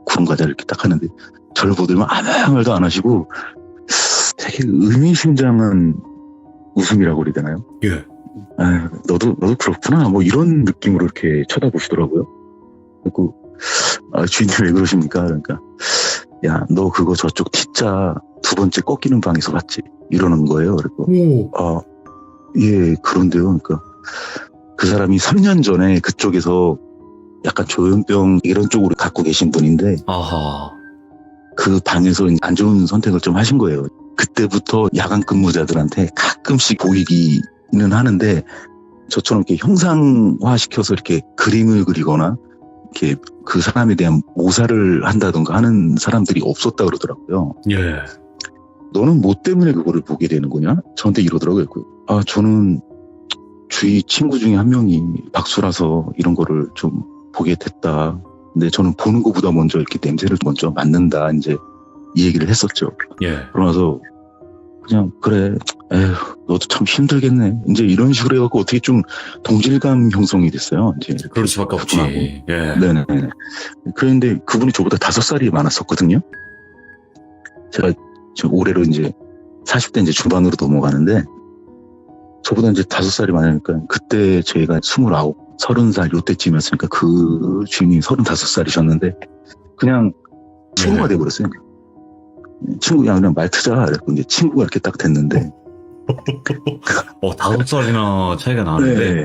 구름 과자를 이렇게 딱 하는데 저를 보더니 아무 말도 안 하시고 되게 의미심장한 웃음이라고 그래야 되나요? 예. 너도 그렇구나. 뭐 이런 느낌으로 이렇게 쳐다보시더라고요. 그리고 주인님 왜 그러십니까? 그러니까 야, 너 그거 저쪽 T자 두 번째 꺾이는 방에서 봤지. 이러는 거예요. 그리고, 오. 예, 그런데요. 그러니까 그 사람이 3년 전에 그쪽에서 약간 조현병 이런 쪽으로 갖고 계신 분인데 아하. 그 방에서 안 좋은 선택을 좀 하신 거예요. 그때부터 야간 근무자들한테 가끔씩 보이기는 하는데 저처럼 이렇게 형상화시켜서 이렇게 그림을 그리거나 이렇게 그 사람에 대한 모사를 한다던가 하는 사람들이 없었다 그러더라고요. 예. 너는 뭐 때문에 그거를 보게 되는 거냐? 저한테 이러더라고요. 저는 주위 친구 중에 한 명이 박수라서 이런 거를 좀 보게 됐다. 근데 저는 보는 것보다 먼저 이렇게 냄새를 먼저 맡는다. 이제 이 얘기를 했었죠. 예. 그러면서 그냥 그래, 에휴, 너도 참 힘들겠네. 이제 이런 식으로 해갖고 어떻게 좀 동질감 형성이 됐어요. 이제 그럴 수밖에 없지. 그분하고. 예. 네네. 그런데 그분이 저보다 5살이 많았었거든요. 제가 지금 올해로 이제 40대 이제 중반으로 넘어가는데 저보다 이제 5살이 많으니까 그때 저희가 29, 30살 요때쯤이었으니까 그 주인이 35살이셨는데 그냥 친구가 네. 돼버렸어요. 친구야 그냥 말 트자. 그랬고 이제 친구가 이렇게 딱 됐는데 5살이나 차이가 나는데.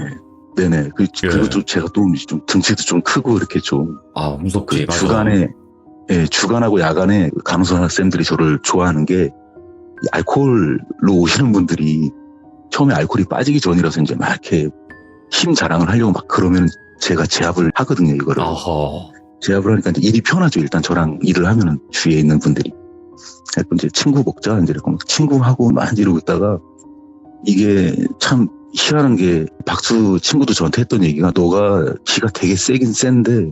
네네. 그리고 또 제가 또 좀 등치도 좀 크고 이렇게 좀 아, 무섭지. 맞아. 주간하고 야간에 간호사 쌤들이 저를 좋아하는 게 이 알코올로 오시는 분들이 처음에 알코올이 빠지기 전이라서 이제 막 이렇게 힘 자랑을 하려고 막 그러면 제가 제압을 하거든요, 이거를. 아하. 제압을 하니까 이제 일이 편하죠. 일단 저랑 일을 하면은 주위에 있는 분들이. 그래서 이제 친구 먹자. 이제 이렇게 친구하고 막 이러고 있다가 이게 참 희한한 게 박수 친구도 저한테 했던 얘기가 너가 기가 되게 세긴 센데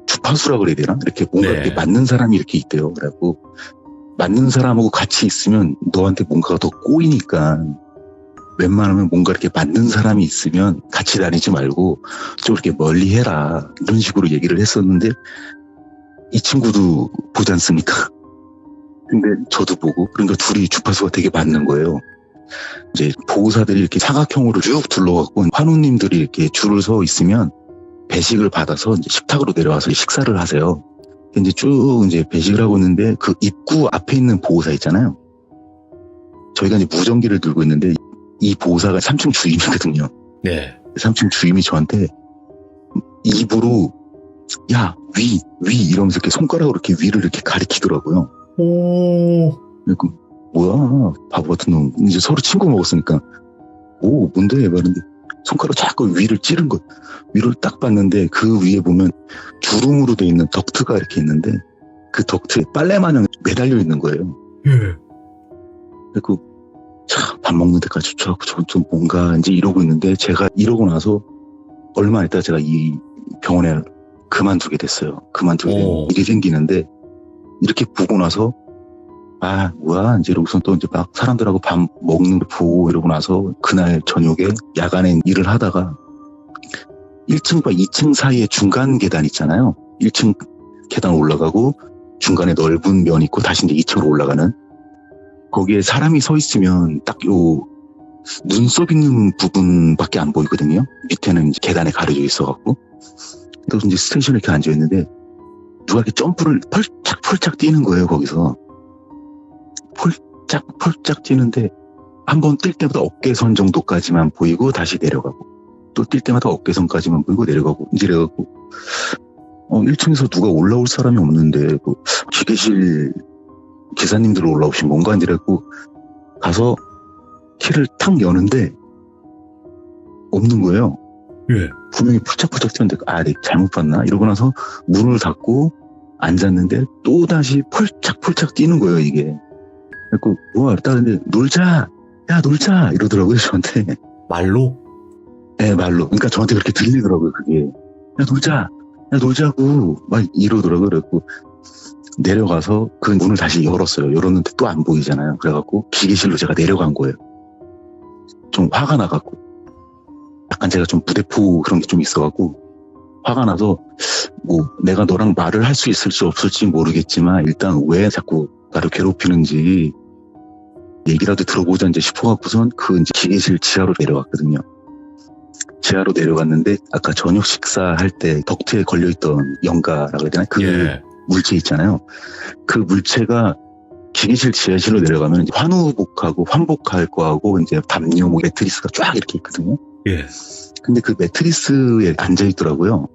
주파수라 그래야 되나? 이렇게 뭔가 네. 이렇게 맞는 사람이 이렇게 있대요. 그래갖고 맞는 사람하고 같이 있으면 너한테 뭔가가 더 꼬이니까 웬만하면 뭔가 이렇게 맞는 사람이 있으면 같이 다니지 말고 좀 이렇게 멀리 해라. 이런 식으로 얘기를 했었는데 이 친구도 보지 않습니까? 근데 저도 보고 그러니까 둘이 주파수가 되게 맞는 거예요. 이제 보호사들이 이렇게 사각형으로 쭉 둘러갖고 환우님들이 이렇게 줄을 서 있으면 배식을 받아서 이제 식탁으로 내려와서 식사를 하세요. 이제 쭉 이제 배식을 하고 있는데 그 입구 앞에 있는 보호사 있잖아요. 저희가 이제 무전기를 들고 있는데 이 보호사가 3층 주임이거든요. 네. 3층 주임이 저한테 입으로 야, 위 이러면서 이렇게 손가락으로 이렇게 위를 이렇게 가리키더라고요. 오. 그러니까 뭐야 바보 같은 놈. 이제 서로 친구 먹었으니까 오 뭔데 말인데 손가락 자꾸 위를 찌른 거. 위를 딱 봤는데 그 위에 보면 주름으로 돼 있는 덕트가 이렇게 있는데 그 덕트에 빨래 마냥 매달려 있는 거예요. 예. 그리고 참 밥 먹는 데까지 쫓아가고 좀 뭔가 이제 이러고 있는데 제가 이러고 나서 얼마 있다가 제가 이 병원에 그만두게 됐어요. 그만두게 된 일이 생기는데 이렇게 보고 나서 아 뭐야 이제 이러고서 또 이제 막 사람들하고 밥 먹는 거 보고 이러고 나서 그날 저녁에 야간에 일을 하다가 1층과 2층 사이에 중간 계단 있잖아요. 1층 계단 올라가고 중간에 넓은 면 있고 다시 이제 2층으로 올라가는 거기에 사람이 서 있으면 딱 요 눈썹 있는 부분밖에 안 보이거든요. 밑에는 이제 계단에 가려져 있어갖고 또 이제 스테이션에 이렇게 앉아 있는데 누가 이렇게 점프를 펄짝펄짝 뛰는 거예요. 거기서 펄짝펄짝 뛰는데 한 번 뛸 때마다 어깨선 정도까지만 보이고 다시 내려가고 또 뛸 때마다 어깨선까지만 보이고 내려가고 이제 이래갖고 1층에서 누가 올라올 사람이 없는데 뭐 기계실 기사님들 올라오신 뭔가 이래갖고 가서 키를 탁 여는데 없는 거예요. 예. 분명히 펄짝펄짝 뛰는데 내가 잘못 봤나 이러고 나서 문을 닫고 앉았는데 또 다시 펄짝펄짝 뛰는 거예요 이게. 그래갖고 뭐야 근데 놀자 이러더라고요 저한테. 말로? 네 말로. 그러니까 저한테 그렇게 들리더라고요 그게. 야 놀자고 막 이러더라고요. 그래갖고 내려가서 그 문을 다시 열었어요. 열었는데 또 안 보이잖아요. 그래갖고 기계실로 제가 내려간 거예요. 좀 화가 나갖고 약간 제가 좀 부대포 그런 게 좀 있어갖고 화가 나서 뭐 내가 너랑 말을 할 수 있을지 없을지 모르겠지만 일단 왜 자꾸 나를 괴롭히는지 얘기라도 들어보자 이제 싶어갖고선 그 이제 기계실 지하로 내려갔거든요. 지하로 내려갔는데 아까 저녁 식사할 때 덕트에 걸려있던 연가라고 해야 되나? 그 예. 물체 있잖아요. 그 물체가 기계실 지하실로 내려가면 이제 환우복하고 환복할 거하고 이제 담요, 뭐 매트리스가 쫙 이렇게 있거든요. 예. 근데 그 매트리스에 앉아있더라고요.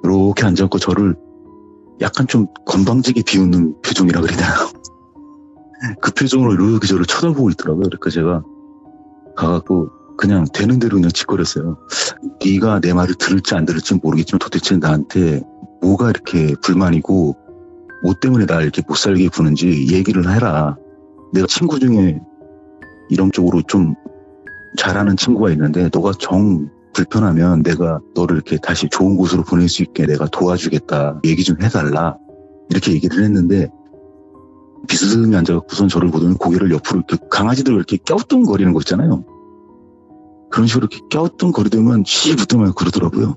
이렇게 앉아있고 저를 약간 좀 건방지게 비웃는 표정이라 그러나요? 그 표정으로 이렇게 저를 쳐다보고 있더라고요. 그러니까 제가 가갖고 그냥 되는 대로 그냥 짓거렸어요. 네가 내 말을 들을지 안 들을지 모르겠지만 도대체 나한테 뭐가 이렇게 불만이고 뭐 때문에 날 이렇게 못 살게 구는지 얘기를 해라. 내가 친구 중에 이런 쪽으로 좀 잘하는 친구가 있는데 너가 정 불편하면 내가 너를 이렇게 다시 좋은 곳으로 보낼 수 있게 내가 도와주겠다. 얘기 좀 해달라. 이렇게 얘기를 했는데 비스듬히 앉아갖고선 저를 보더니 고개를 옆으로 이렇게 강아지들 이렇게 껴우뚱거리는 거 있잖아요. 그런 식으로 이렇게 껴우뚱거리더면 씨부터만 그러더라고요.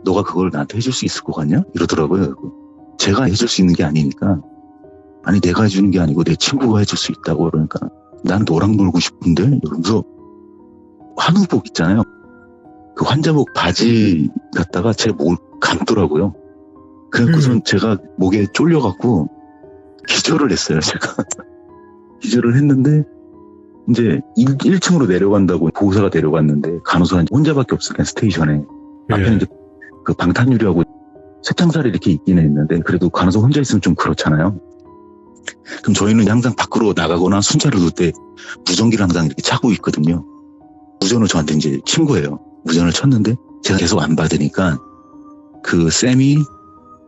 너가 그걸 나한테 해줄 수 있을 것 같냐? 이러더라고요. 제가 해줄 수 있는 게 아니니까 아니 내가 해주는 게 아니고 내 친구가 해줄 수 있다고 그러니까 난 너랑 놀고 싶은데 이러면서 환우복 있잖아요. 그 환자복 바지 갖다가 제 목을 감더라고요. 그래갖고선 제가 목에 쫄려갖고 기절을 했어요, 제가. 기절을 했는데, 이제 1층으로 내려간다고 보호사가 내려갔는데, 간호사가 혼자밖에 없으니까 스테이션에. 앞에는 이제 그 방탄유리하고 쇠창살이 이렇게 있긴 했는데, 그래도 간호사 혼자 있으면 좀 그렇잖아요. 그럼 저희는 항상 밖으로 나가거나 순찰을 둘 때 무전기를 항상 이렇게 차고 있거든요. 무전을 저한테 이제 친 거예요. 무전을 쳤는데, 제가 계속 안 받으니까, 그 쌤이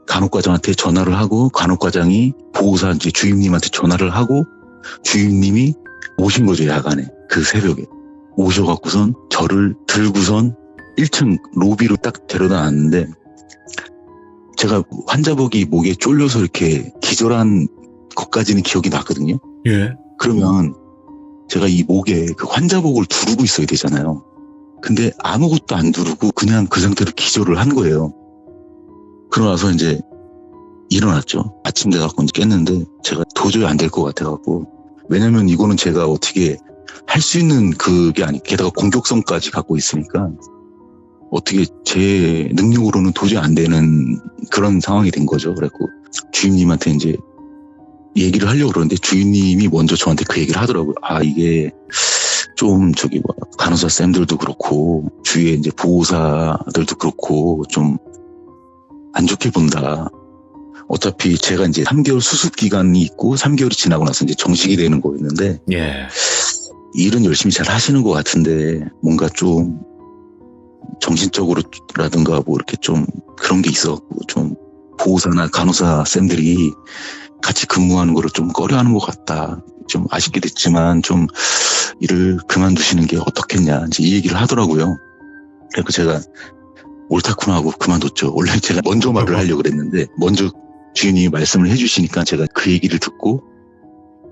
간호과장한테 전화를 하고 간호과장이 보호사 이제 주임님한테 전화를 하고 주임님이 오신 거죠. 야간에 그 새벽에 오셔갖고선 저를 들고선 1층 로비로 딱 데려다 놨는데 제가 환자복이 목에 쫄려서 이렇게 기절한 것까지는 기억이 났거든요. 예. 그러면 제가 이 목에 그 환자복을 두르고 있어야 되잖아요. 근데 아무것도 안 두르고 그냥 그 상태로 기절을 한 거예요. 그러고 나서 이제 일어났죠. 아침 돼갖고 이제 깼는데 제가 도저히 안 될 것 같아갖고 왜냐면 이거는 제가 어떻게 할 수 있는 그게 아니 게다가 공격성까지 갖고 있으니까 어떻게 제 능력으로는 도저히 안 되는 그런 상황이 된 거죠. 그래갖고 주임님한테 이제 얘기를 하려고 그러는데 주임님이 먼저 저한테 그 얘기를 하더라고요. 아 이게 좀 저기 뭐 간호사 쌤들도 그렇고 주위에 이제 보호사들도 그렇고 좀 안 좋게 본다. 어차피 제가 이제 3개월 수습 기간이 있고 3개월이 지나고 나서 이제 정식이 되는 거였는데 예. 일은 열심히 잘 하시는 것 같은데 뭔가 좀 정신적으로라든가 뭐 이렇게 좀 그런 게 있어갖고 좀 보호사나 간호사 쌤들이 같이 근무하는 거를 좀 꺼려하는 것 같다. 좀 아쉽게 됐지만 좀 일을 그만두시는 게 어떻겠냐 이제 이 얘기를 하더라고요. 그래서 제가 옳다구나 하고 그만뒀죠. 원래 제가 먼저 말을 하려고 그랬는데 먼저 주인이 말씀을 해주시니까 제가 그 얘기를 듣고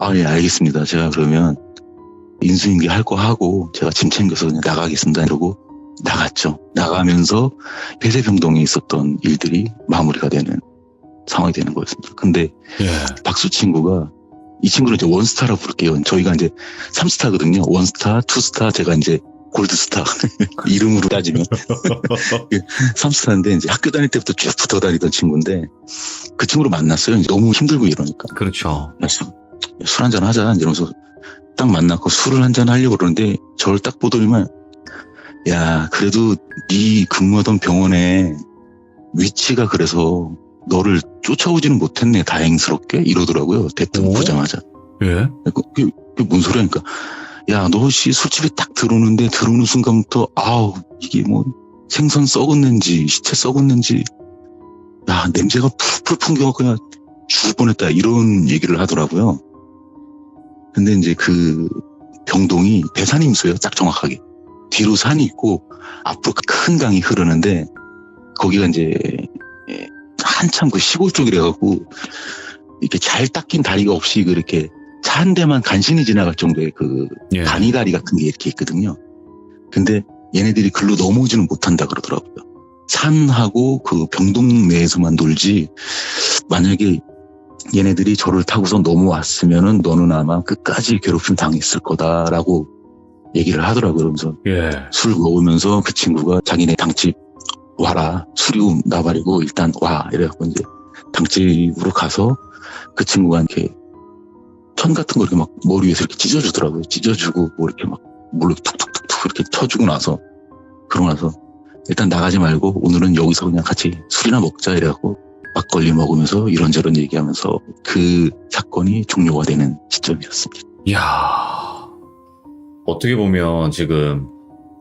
아, 예, 알겠습니다. 제가 그러면 인수인계 할 거 하고 제가 짐 챙겨서 그냥 나가겠습니다. 이러고 나갔죠. 나가면서 폐쇄병동에 있었던 일들이 마무리가 되는 상황이 되는 거였습니다. 근데 예. 박수 친구가 이 친구를 이제 원스타라고 부를게요. 저희가 이제 3스타거든요. 원스타, 투스타, 제가 이제 골드스타. 이름으로 따지면. 3스타인데 이제 학교 다닐 때부터 쭉 붙어 다니던 친구인데 그 친구를 만났어요. 이제 너무 힘들고 이러니까. 그렇죠. 그래서 술 한잔 하자. 이러면서 딱 만났고 술을 한잔 하려고 그러는데 저를 딱 보더니만 야, 그래도 네 근무하던 병원에 위치가 그래서 너를 쫓아오지는 못했네. 다행스럽게. 이러더라고요. 대뜸 보자마자. 예. 그게 뭔 소리야니까. 야, 너 술집에 딱 들어오는데 들어오는 순간부터 아우 이게 뭐 생선 썩었는지 시체 썩었는지 야 냄새가 풀풀 풍겨갖고 그냥 죽을 뻔했다 이런 얘기를 하더라고요. 근데 이제 그 병동이 배산임수예요. 딱 정확하게 뒤로 산이 있고 앞으로 큰 강이 흐르는데 거기가 이제 한참 그 시골 쪽이라갖고 이렇게 잘 닦인 다리가 없이 그렇게 차 한 대만 간신히 지나갈 정도의 그 예. 단위다리 같은 게 이렇게 있거든요. 근데 얘네들이 글로 넘어오지는 못한다 그러더라고요. 산하고 그 병동 내에서만 놀지 만약에 얘네들이 저를 타고서 넘어왔으면은 너는 아마 끝까지 괴롭힘 당했을 거다라고 얘기를 하더라고요. 그러면서 예. 술 먹으면서 그 친구가 자기네 당집 와라. 술이 나발이고 일단 와. 이래갖고 이제 당집으로 가서 그 친구가 이렇게 천 같은 거 이렇게 막 머리 위에서 이렇게 찢어주더라고요. 찢어주고 뭐 이렇게 막 물로 툭툭툭툭 이렇게 쳐주고 나서 그러고 나서 일단 나가지 말고 오늘은 여기서 그냥 같이 술이나 먹자 이래갖고 막걸리 먹으면서 이런저런 얘기하면서 그 사건이 종료가 되는 시점이었습니다. 이야, 어떻게 보면 지금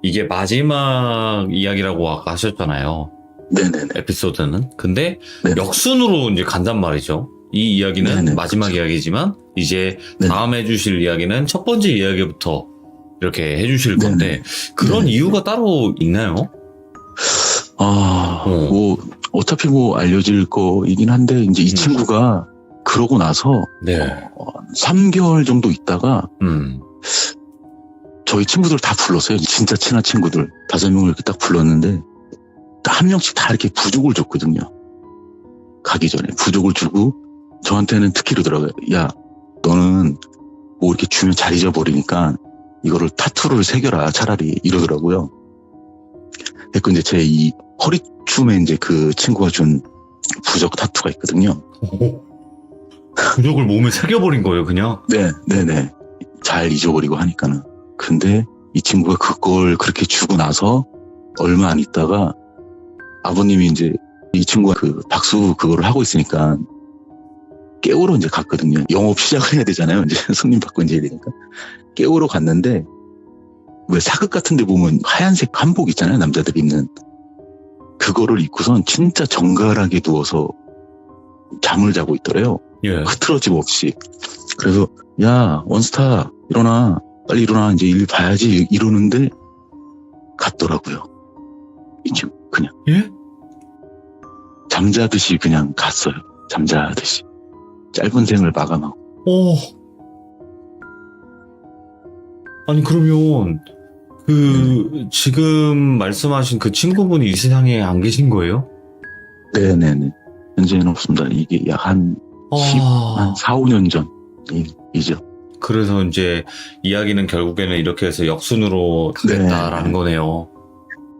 이게 마지막 이야기라고 아까 하셨잖아요. 네네네. 에피소드는. 근데 네네. 역순으로 이제 간단 말이죠. 이 이야기는 네네, 마지막 그렇죠. 이야기지만 이제 네네. 다음 해주실 이야기는 첫 번째 이야기부터 이렇게 해주실 건데 네네. 그런 네네. 이유가 따로 있나요? 뭐 어차피 뭐 알려질 거이긴 한데 이제 이 친구가 그러고 나서 네. 3개월 정도 있다가 음. 저희 친구들 다 불렀어요. 진짜 친한 친구들 5명을 이렇게 딱 불렀는데 한 명씩 다 이렇게 부족을 줬거든요. 가기 전에 부족을 주고 저한테는 특히 그러더라고요. 야, 너는 뭐 이렇게 주면 잘 잊어버리니까 이거를 타투를 새겨라 차라리 이러더라고요. 그래서 이제 제 이 허리춤에 이제 그 친구가 준 부적 타투가 있거든요. 부족을 몸에 새겨버린 거예요, 그냥. 네네. 잘 잊어버리고 하니까는. 근데 이 친구가 그걸 그렇게 주고 나서 얼마 안 있다가 아버님이 이제 이 친구가 그 박수 그거를 하고 있으니까 깨우러 이제 갔거든요. 영업 시작을 해야 되잖아요. 이제 손님 받고 이제 해야 되니까. 깨우러 갔는데 왜 사극 같은 데 보면 하얀색 한복 있잖아요. 남자들이 입는. 그거를 입고선 진짜 정갈하게 누워서 잠을 자고 있더래요. 예. 흐트러짐 없이. 그래서 야 원스타 일어나 빨리 일어나 이제 일 봐야지 이러는데 갔더라고요. 이 친구 그냥 예? 잠자듯이 그냥 갔어요. 잠자듯이 짧은 생을 마감하고. 아니 그러면 지금 말씀하신 그 친구분이 이 세상에 안 계신 거예요? 네네네. 현재는 없습니다. 이게 약 한 4, 5년 전 이죠. 그래서 이제 이야기는 결국에는 이렇게 해서 역순으로 가겠다라는 거네요.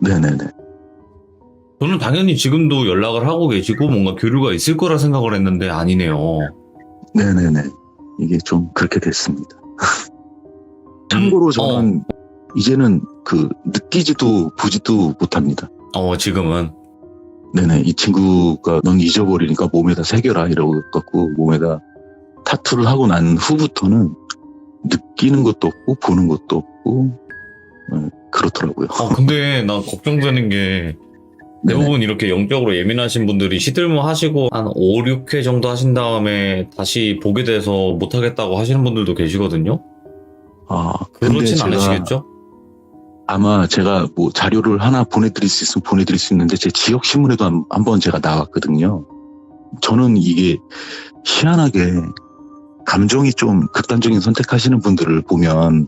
네네네. 저는 당연히 지금도 연락을 하고 계시고 뭔가 교류가 있을 거라 생각을 했는데 아니네요. 네네네. 이게 좀 그렇게 됐습니다. 참고로 저는 이제는 그 느끼지도 보지도 못합니다. 지금은. 네네. 이 친구가 넌 잊어버리니까 몸에다 새겨라 이러고 갖고 몸에다 타투를 하고 난 후부터는 느끼는 것도 없고 보는 것도 없고 그렇더라고요. 근데 나 걱정되는 게 대부분 이렇게 영적으로 예민하신 분들이 시들모 하시고 한 5, 6회 정도 하신 다음에 다시 보게 돼서 못하겠다고 하시는 분들도 계시거든요. 그렇진 않으시겠죠? 아마 제가 뭐 자료를 하나 보내드릴 수 있으면 보내드릴 수 있는데 제 지역 신문에도 한번 제가 나왔거든요. 저는 이게 희한하게 감정이 좀 극단적인 선택하시는 분들을 보면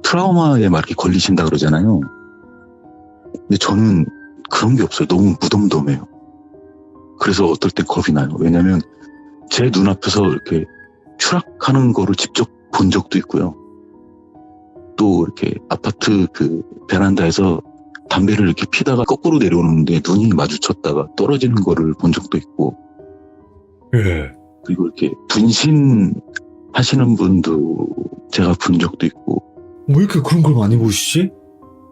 트라우마에 막 이렇게 걸리신다 그러잖아요. 근데 저는 그런 게 없어요. 너무 무덤덤해요. 그래서 어떨 때 겁이 나요. 왜냐면 제 눈앞에서 이렇게 추락하는 거를 직접 본 적도 있고요. 또 이렇게 아파트 그 베란다에서 담배를 이렇게 피다가 거꾸로 내려오는데 눈이 마주쳤다가 떨어지는 거를 본 적도 있고. 예. 그리고 이렇게 분신하시는 분도 제가 본 적도 있고. 왜 이렇게 그런 걸 많이 보시지?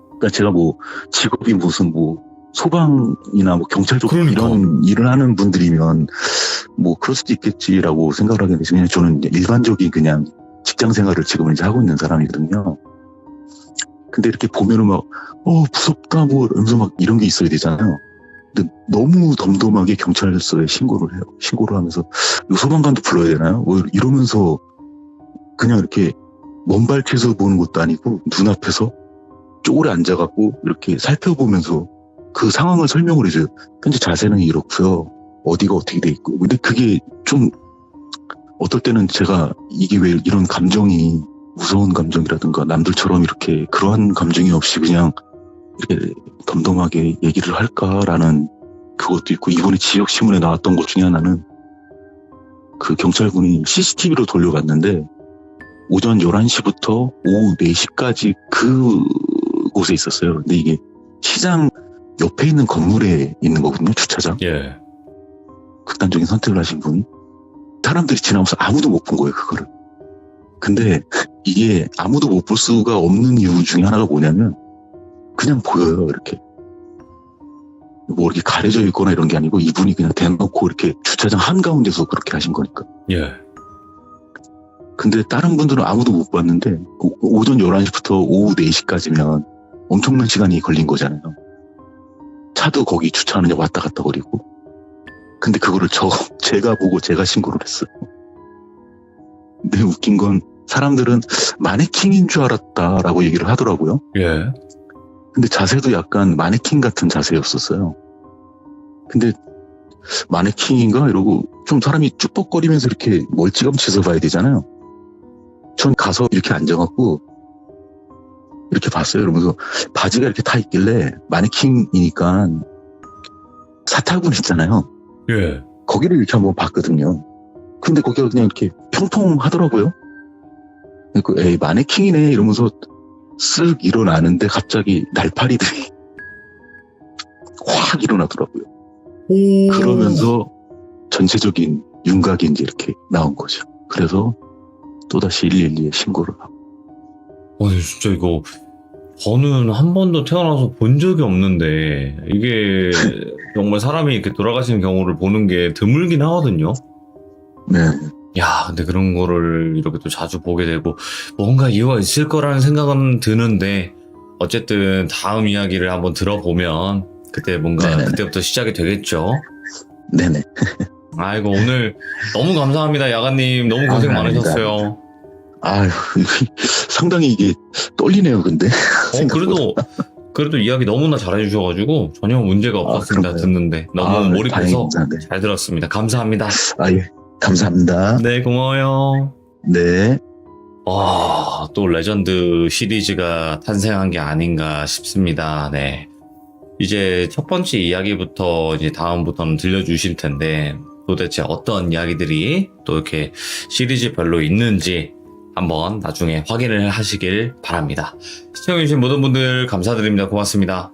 그러니까 제가 뭐 직업이 무슨 뭐 소방이나 뭐 경찰 쪽 그러니까. 이런 일을 하는 분들이면 뭐 그럴 수도 있겠지라고 생각을 하게 되죠. 그냥 저는 이제 일반적인 그냥 직장 생활을 지금 이제 하고 있는 사람이거든요. 근데 이렇게 보면은 막 무섭다 뭐 이러면서 막 이런 게 있어야 되잖아요. 근데 너무 덤덤하게 경찰서에 신고를 해요. 신고를 하면서 이거 소방관도 불러야 되나요? 뭐 이러면서 그냥 이렇게 먼 발치에서 보는 것도 아니고 눈앞에서 쪼그려 앉아갖고 이렇게 살펴보면서 그 상황을 설명을 해줘요. 현재 자세는 이렇고요. 어디가 어떻게 돼 있고. 근데 그게 좀 어떨 때는 제가 이게 왜 이런 감정이 무서운 감정이라든가 남들처럼 이렇게 그러한 감정이 없이 그냥 이렇게 덤덤하게 얘기를 할까라는 그것도 있고, 이번에 지역신문에 나왔던 것 중에 하나는 그 경찰분이 CCTV로 돌려갔는데 오전 11시부터 오후 4시까지 그곳에 있었어요. 근데 이게 시장 옆에 있는 건물에 있는 거거든요. 주차장. 예. 극단적인 선택을 하신 분이. 사람들이 지나면서 아무도 못 본 거예요. 그거를. 근데 이게 아무도 못 볼 수가 없는 이유 중에 하나가 뭐냐면 그냥 보여요. 이렇게 뭐 이렇게 가려져 있거나 이런 게 아니고 이분이 그냥 대놓고 이렇게 주차장 한가운데서 그렇게 하신 거니까. 예. 근데 다른 분들은 아무도 못 봤는데 오전 11시부터 오후 4시까지면 엄청난 시간이 걸린 거잖아요. 차도 거기 주차하느냐 왔다 갔다 거리고. 근데 그거를 제가 보고 제가 신고를 했어요. 근데 웃긴 건 사람들은 마네킹인 줄 알았다라고 얘기를 하더라고요. 예. 근데 자세도 약간 마네킹 같은 자세였었어요. 근데 마네킹인가 이러고 좀 사람이 쭈뻑거리면서 이렇게 멀찌감치 봐야 되잖아요. 전 가서 이렇게 앉아갖고 이렇게 봤어요. 이러면서 바지가 이렇게 타 있길래 마네킹이니까 사타구니 있잖아요. 예. 거기를 이렇게 한번 봤거든요. 근데 거기가 그냥 이렇게 평통하더라고요. 그 에이 마네킹이네 이러면서 쓱 일어나는데 갑자기 날파리들이 확 일어나더라고요. 오. 그러면서 전체적인 윤곽이 이제 이렇게 나온 거죠. 그래서 또다시 112에 신고를 하고. 아니, 진짜 이거, 저는 한 번도 태어나서 본 적이 없는데, 이게 정말 사람이 이렇게 돌아가시는 경우를 보는 게 드물긴 하거든요. 네. 야, 근데 그런 거를 이렇게 또 자주 보게 되고, 뭔가 이유가 있을 거라는 생각은 드는데, 어쨌든 다음 이야기를 한번 들어보면, 그때 뭔가, 네네네. 그때부터 시작이 되겠죠. 네네. 아이고, 오늘 너무 감사합니다. 야간님, 너무 고생 아닙니다. 많으셨어요. 아유, 상당히 이게 떨리네요, 근데. 그래도 이야기 너무나 잘해주셔가지고 전혀 문제가 없었습니다. 그런가요? 듣는데 너무 몰입해서 다행입니다. 네. 잘 들었습니다. 감사합니다. 아, 예. 감사합니다. 네, 고마워요. 네. 또 레전드 시리즈가 탄생한 게 아닌가 싶습니다. 네. 이제 첫 번째 이야기부터 이제 다음부터는 들려주실 텐데 도대체 어떤 이야기들이 또 이렇게 시리즈별로 있는지 한번 나중에 확인을 하시길 바랍니다. 시청해주신 모든 분들 감사드립니다. 고맙습니다.